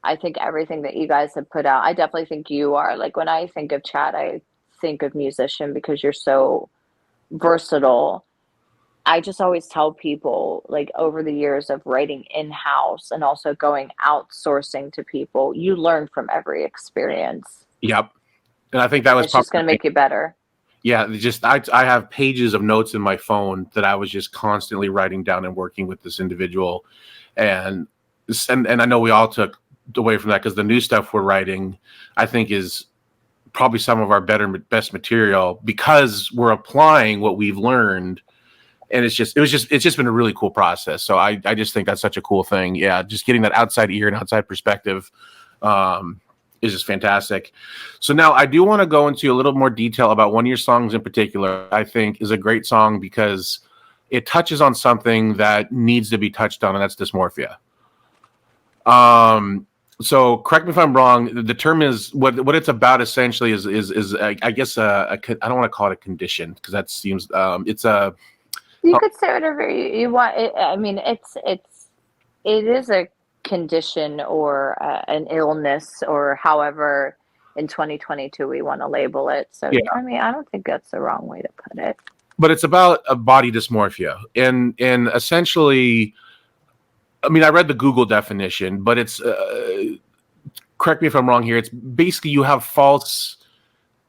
I think everything that you guys have put out, I definitely think you are. Like when I think of Chad, I think of musician because you're so versatile. I just always tell people, like over the years of writing in-house and also going outsourcing to people, you learn from every experience. Yep. And I think that was It's just probably, going to make you better. yeah, just I have pages of notes in my phone that I was just constantly writing down and working with this individual. And and I know we all took away from that because the new stuff we're writing, I think, is probably some of our best material because we're applying what we've learned. And it's just been a really cool process. So I just think that's such a cool thing. Yeah, just getting that outside ear and outside perspective is just fantastic. So now I do want to go into a little more detail about one of your songs in particular. I think is a great song because it touches on something that needs to be touched on, and that's dysmorphia. So correct me if I'm wrong. The term is what it's about essentially is I guess I don't want to call it a condition because that seems it's a You could say whatever you want. I mean, it is a condition or an illness or however in 2022 we want to label it. So, yeah. I mean, I don't think that's the wrong way to put it. But it's about a body dysmorphia, and essentially, I mean, I read the Google definition, but it's correct me if I'm wrong here. It's basically you have false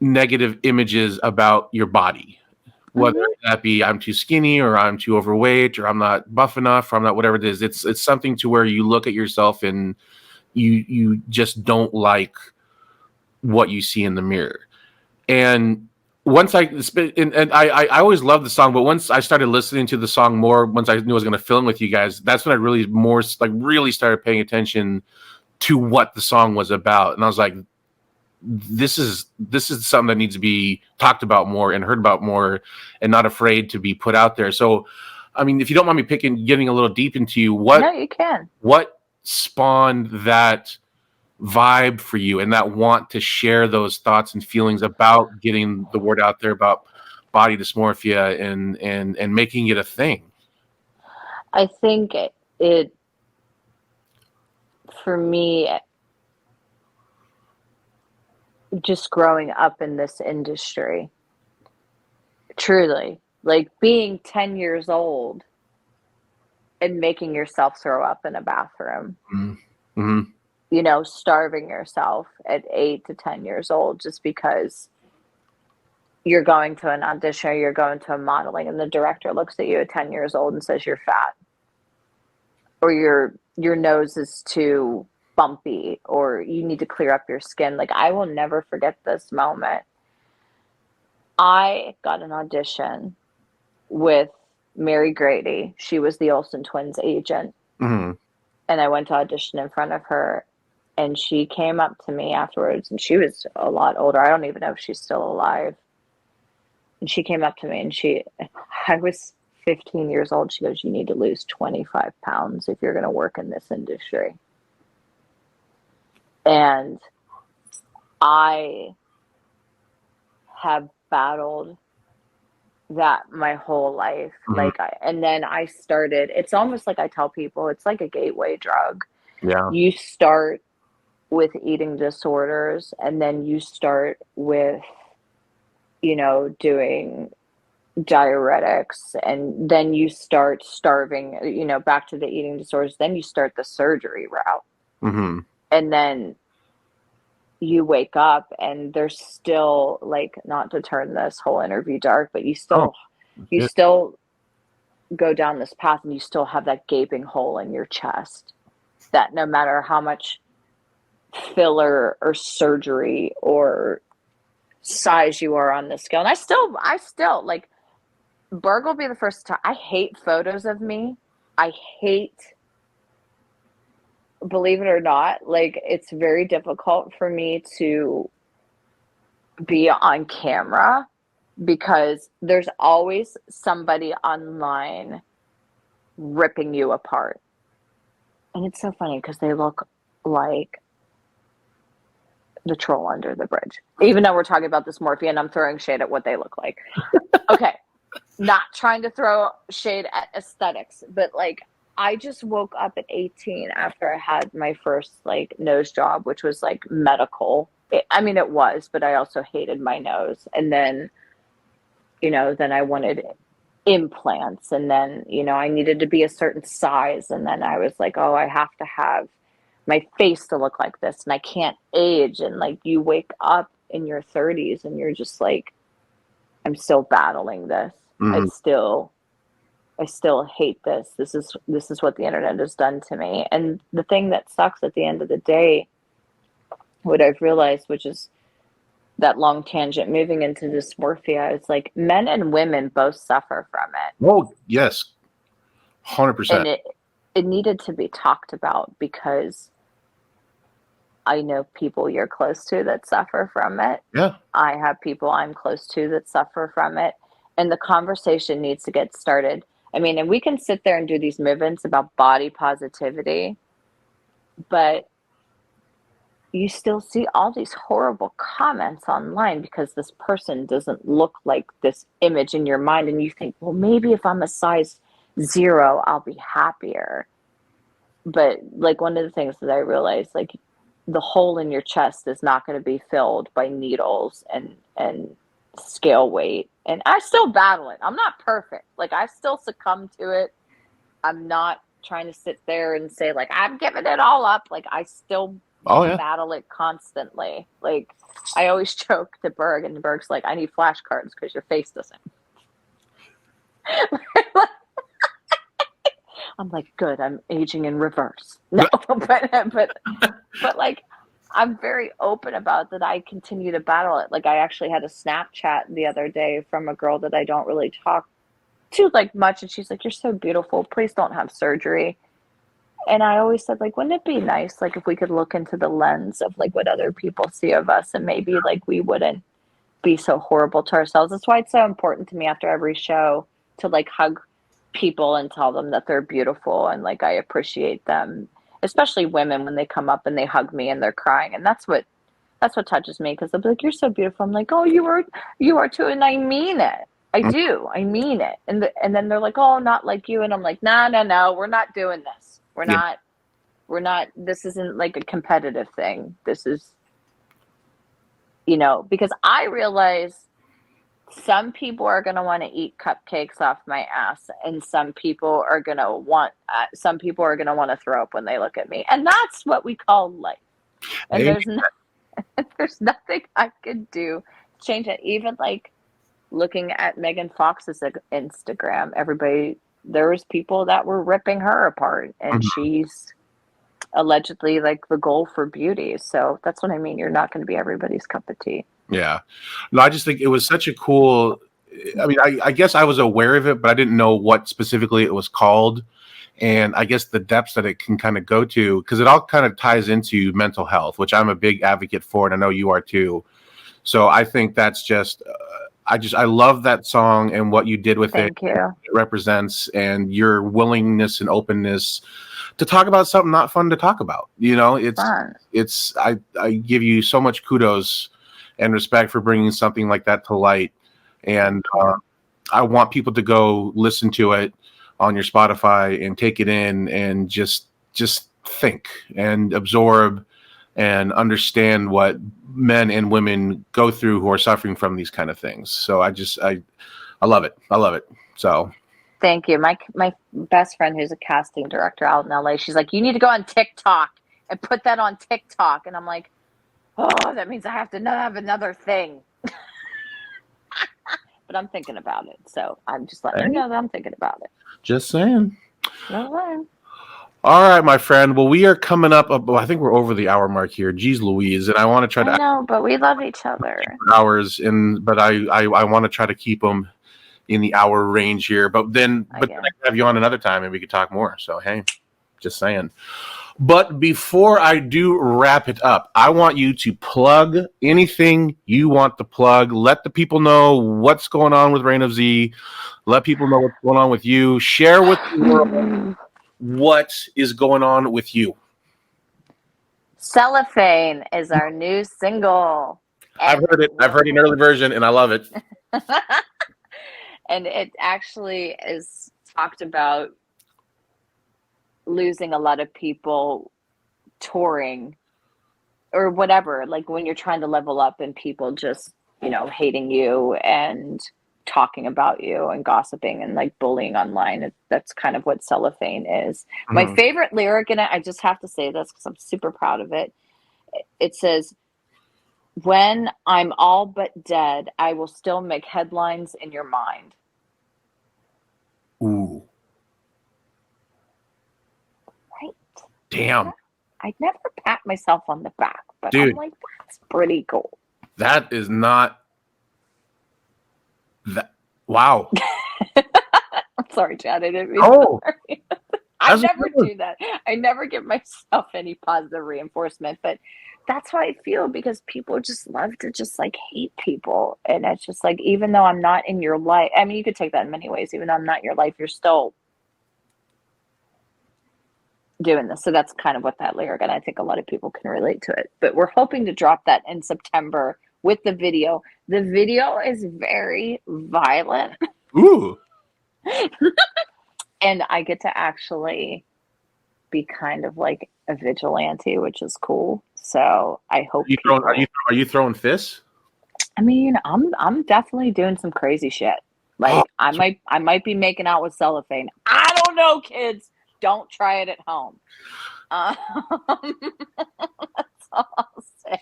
negative images about your body, whether that be I'm too skinny or I'm too overweight or I'm not buff enough or I'm not whatever it is. It's something to where you look at yourself and you just don't like what you see in the mirror. And once I always loved the song, but once I started listening to the song more, once I knew I was going to film with you guys, that's when I really started paying attention to what the song was about. And I was like, this is something that needs to be talked about more and heard about more and not afraid to be put out there. So, I mean, if you don't mind me getting a little deep into you, No, you can. What spawned that vibe for you and that want to share those thoughts and feelings about getting the word out there about body dysmorphia and making it a thing? I think it for me, just growing up in this industry, truly, like being 10 years old and making yourself throw up in a bathroom. Mm-hmm. You know, starving yourself at 8 to 10 years old just because you're going to an audition or you're going to a modeling and the director looks at you at 10 years old and says you're fat or your nose is too bumpy or you need to clear up your skin. Like, I will never forget this moment. I got an audition with Mary Grady. She was the Olsen twins agent. Mm-hmm. And I went to audition in front of her. And she came up to me afterwards, and she was a lot older. I don't even know if she's still alive. And she came up to me, and I was 15 years old. She goes, "You need to lose 25 pounds if you're going to work in this industry." And I have battled that my whole life. Mm-hmm. And then I started, it's almost like I tell people, it's like a gateway drug. Yeah. You start with eating disorders and then you start with, you know, doing diuretics and then you start starving, you know, back to the eating disorders. Then you start the surgery route. Mm-hmm. And then you wake up and there's still, like, not to turn this whole interview dark, but you still go down this path and you still have that gaping hole in your chest that no matter how much filler or surgery or size you are on the scale. And I still like, Berg will be the first time. I hate photos of me. I hate, believe it or not, like, it's very difficult for me to be on camera because there's always somebody online ripping you apart. And it's so funny because they look like the troll under the bridge. Even though we're talking about dysmorphia and I'm throwing shade at what they look like. Okay. Not trying to throw shade at aesthetics, but like I just woke up at 18 after I had my first like nose job, which was like medical. It was, but I also hated my nose. And then, then I wanted implants, and then, I needed to be a certain size. And then I was like, oh, I have to have my face to look like this, and I can't age. And like you wake up in your 30s and you're just like, I'm still battling this. Mm-hmm. I still hate this. This is what the internet has done to me. And the thing that sucks at the end of the day, what I've realized, which is that long tangent moving into dysmorphia, is like men and women both suffer from it. Oh, yes. 100%. And it needed to be talked about, because I know people you're close to that suffer from it. Yeah. I have people I'm close to that suffer from it. And the conversation needs to get started. And we can sit there and do these movements about body positivity, but you still see all these horrible comments online because this person doesn't look like this image in your mind. And you think, well, maybe if I'm a size 0, I'll be happier. But like one of the things that I realized, like the hole in your chest is not going to be filled by needles and scale weight. And I still battle it. I'm not perfect. Like I still succumb to it. I'm not trying to sit there and say like, I'm giving it all up. Like I still battle it constantly. Like I always joke to Berg, and Berg's like, I need flashcards because your face doesn't. I'm like, good, I'm aging in reverse. No, but like, I'm very open about that. I continue to battle it. Like I actually had a Snapchat the other day from a girl that I don't really talk to like much. And she's like, you're so beautiful. Please don't have surgery. And I always said, like, wouldn't it be nice, like, if we could look into the lens of like what other people see of us, and maybe like we wouldn't be so horrible to ourselves. That's why it's so important to me after every show to like hug people and tell them that they're beautiful and like I appreciate them, especially women when they come up and they hug me and they're crying. And that's what touches me, because they'll be like, you're so beautiful. I'm like, oh, you are too. And I mean it. I do. I mean it. And then they're like, oh, not like you. And I'm like, no, we're not doing this. We're not, this isn't like a competitive thing. This is, because I realize some people are going to want to eat cupcakes off my ass, and some people are going to want to throw up when they look at me. And that's what we call life. And there's nothing I could do to change it. Even like looking at Megan Fox's Instagram, there was people that were ripping her apart, and she's allegedly like the goal for beauty. So that's what I mean. You're not going to be everybody's cup of tea. Yeah. No, I just think it was such a cool, I guess I was aware of it, but I didn't know what specifically it was called. And I guess the depths that it can kind of go to, because it all kind of ties into mental health, which I'm a big advocate for, and I know you are too. So I think that's just, I love that song and what you did with it. Thank you. It represents, and your willingness and openness to talk about something not fun to talk about. I give you so much kudos and respect for bringing something like that to light. And I want people to go listen to it on your Spotify and take it in and just think and absorb and understand what men and women go through who are suffering from these kind of things. So I love it. I love it. So thank you. My best friend, who's a casting director out in LA, she's like, you need to go on TikTok and put that on TikTok. And I'm like, oh, that means I have to have another thing. But I'm thinking about it. So I'm just letting you know that I'm thinking about it. Just saying. No way. All right, my friend. Well, we are coming up. I think we're over the hour mark here. Jeez Louise. And I want to try to. I know, but we love each other. Hours, but I want to try to keep them in the hour range here. But then I can have you on another time and we could talk more. So, hey, just saying. But before I do wrap it up, I want you to plug anything you want to plug. Let the people know what's going on with Reign of Z. Let people know what's going on with you. Share with the world what is going on with you. Cellophane is our new single. I've heard it. I've heard an early version, and I love it. And it actually is talked about losing a lot of people touring or whatever, like when you're trying to level up and people just, you know, hating you and talking about you and gossiping and like bullying online. That's kind of what Cellophane is. Mm-hmm. My favorite lyric in it, I just have to say this because I'm super proud of it. It says, "When I'm all but dead, I will still make headlines in your mind." Ooh. Right. Damn. I'd never pat myself on the back, but dude, I'm like, that's pretty cool. That is not that. Wow. I'm sorry, Chad. I didn't mean to. I never do that. I never give myself any positive reinforcement, but that's how I feel because people just love to just like hate people. And it's just like, even though I'm not in your life, I mean, you could take that in many ways. Even though I'm not in your life, you're still doing this. So that's kind of what that lyric, and I think a lot of people can relate to it. But we're hoping to drop that in September with the video. The video is very violent. Ooh. And I get to actually be kind of like a vigilante, which is cool. So I hope are you throwing fists? I mean, I'm definitely doing some crazy shit. Like I might be making out with Cellophane. I don't know, kids. Don't try it at home. That's all I'll say.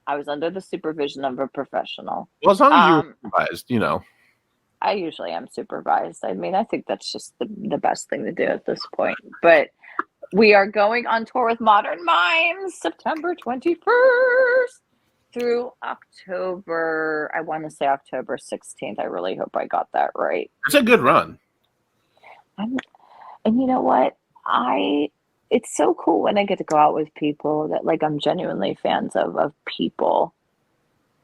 I was under the supervision of a professional. Well, as long as you were supervised, you know. I usually am supervised. I mean, I think that's just the best thing to do at this point. But we are going on tour with Modern Mimes September 21st through October. I want to say October 16th. I really hope I got that right. It's a good run. And you know what? It's so cool when I get to go out with people that like I'm genuinely fans of people.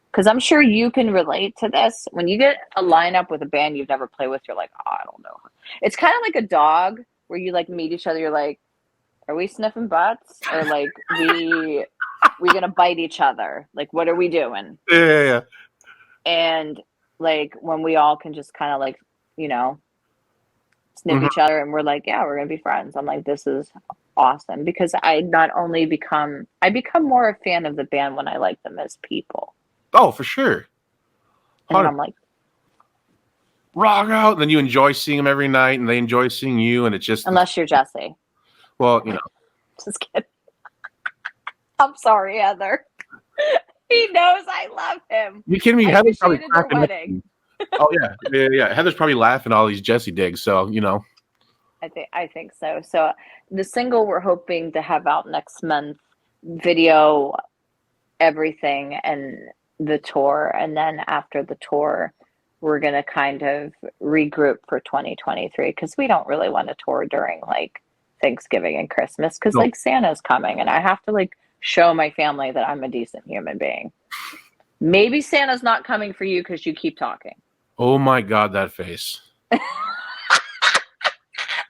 Because I'm sure you can relate to this. When you get a lineup with a band you've never played with, you're like, oh, I don't know. It's kind of like a dog where you like meet each other. You're like, are we sniffing butts? Or like, we going to bite each other? Like, what are we doing? Yeah. And like when we all can just kind of like, you know, sniff each other and we're like, yeah, we're going to be friends. I'm like, this is awesome. Because I become more a fan of the band when I like them as people. Oh, for sure. And then I'm like, rock out. And then you enjoy seeing them every night and they enjoy seeing you. And it's just. Unless you're Jesse. Well, you know. Just kidding. I'm sorry, Heather. He knows I love him. You kidding me? Heather's probably cracking. Oh, yeah. Heather's probably laughing at all these Jesse digs. So, you know. I think so. So the single we're hoping to have out next month, video, everything, and the tour, and then after the tour we're going to kind of regroup for 2023 because we don't really want to tour during like Thanksgiving and Christmas because like Santa's coming and I have to like show my family that I'm a decent human being. Maybe Santa's not coming for you because you keep talking. Oh my God, that face.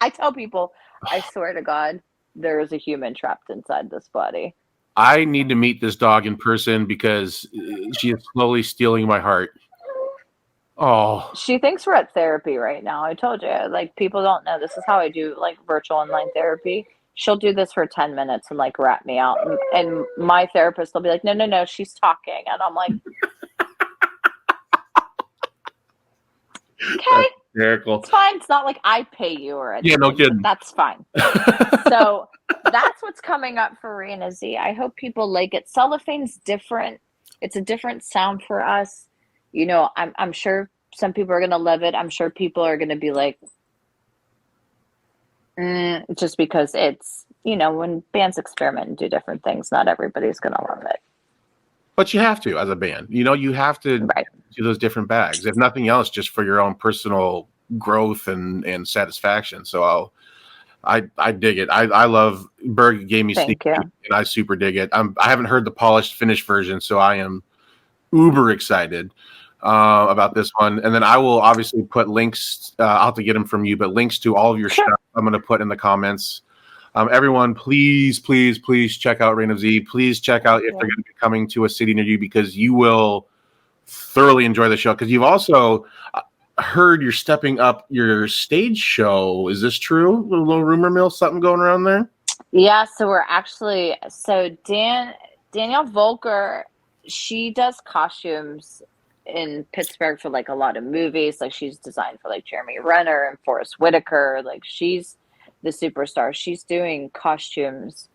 I tell people, I swear to God, there is a human trapped inside this body. I need to meet this dog in person because she is slowly stealing my heart. Oh. She thinks we're at therapy right now. I told you, like, people don't know. This is how I do, like, virtual online therapy. She'll do this for 10 minutes and, like, rat me out. And my therapist will be like, no, she's talking. And I'm like, okay. Hysterical. It's fine. It's not like I pay you or anything. Yeah, no kidding. That's fine. So that's what's coming up for Reign of Z. I hope people like it. Cellophane's different. It's a different sound for us. You know, I'm sure some people are going to love it. I'm sure people are going to be like, just because it's, you know, when bands experiment and do different things, not everybody's going to love it. But you have to, as a band, you know, you have to do those different bags. If nothing else, just for your own personal growth and satisfaction. So I dig it. I love Berg gave me Sneak Thank you. Peek, and I super dig it. I haven't heard the polished finished version, so I am uber excited about this one. And then I will obviously put links. I'll have to get them from you, but links to all of your Sure. stuff I'm going to put in the comments. Everyone, please check out Reign of Z. Please check out if they're going to be coming to a city near you, because you will thoroughly enjoy the show. Because you've also heard you're stepping up your stage show. Is this true? A little rumor mill, something going around there? Yeah, so we're actually, Danielle Volker, she does costumes in Pittsburgh for like a lot of movies. Like she's designed for like Jeremy Renner and Forrest Whitaker. Like she's the superstar. She's doing costumes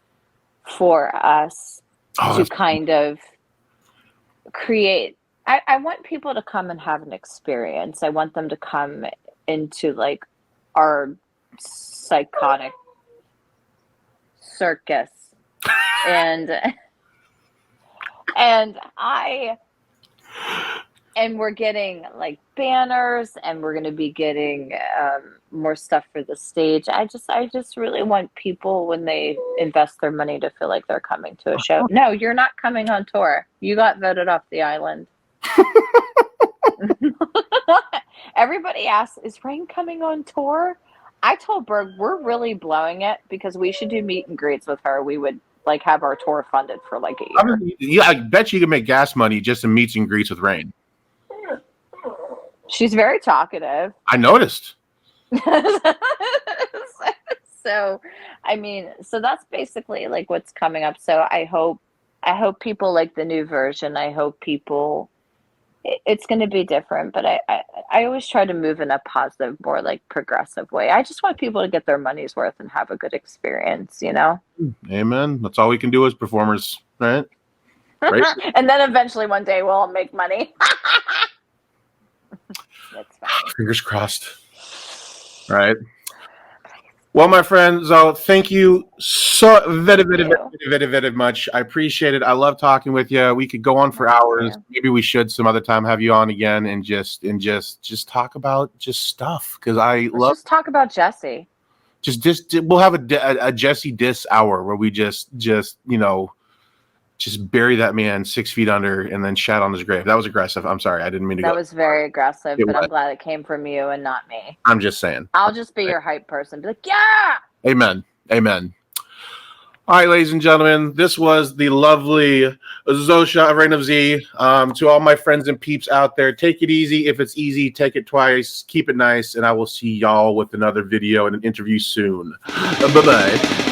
for us to kind of create. I want people to come and have an experience. I want them to come into like our psychotic circus, and we're getting like banners, and we're going to be getting more stuff for the stage. I just really want people, when they invest their money, to feel like they're coming to a show. No, you're not coming on tour. You got voted off the island. Everybody asks, is Reign coming on tour? I told Berg we're really blowing it because we should do meet and greets with her. We would like have our tour funded for like a year. Yeah, I bet you can make gas money just in meets and greets with Reign. She's very talkative. I noticed. So, I mean, so that's basically like what's coming up. So I hope people like the new version. I hope people. It's going to be different, but I always try to move in a positive, more like progressive way. I just want people to get their money's worth and have a good experience, you know? Amen. That's all we can do as performers, right? Right? And then eventually one day we'll all make money. That's fine. Fingers crossed. All right. Well, my friend, so thank you so very much. I appreciate it. I love talking with you. We could go on for hours. Maybe we should some other time have you on again and just talk about just stuff, because Let's talk about Jesse. Just we'll have a Jesse diss hour where we just bury that man 6 feet under and then shat on his grave. That was aggressive. I'm sorry. I didn't mean to go. That was very aggressive, but I'm glad it came from you and not me. I'm just saying. I'll just be your hype person. Be like, yeah! Amen. Amen. All right, ladies and gentlemen, this was the lovely Zosia of Reign of Z. To all my friends and peeps out there, take it easy. If it's easy, take it twice. Keep it nice, and I will see y'all with another video and an interview soon. Bye-bye.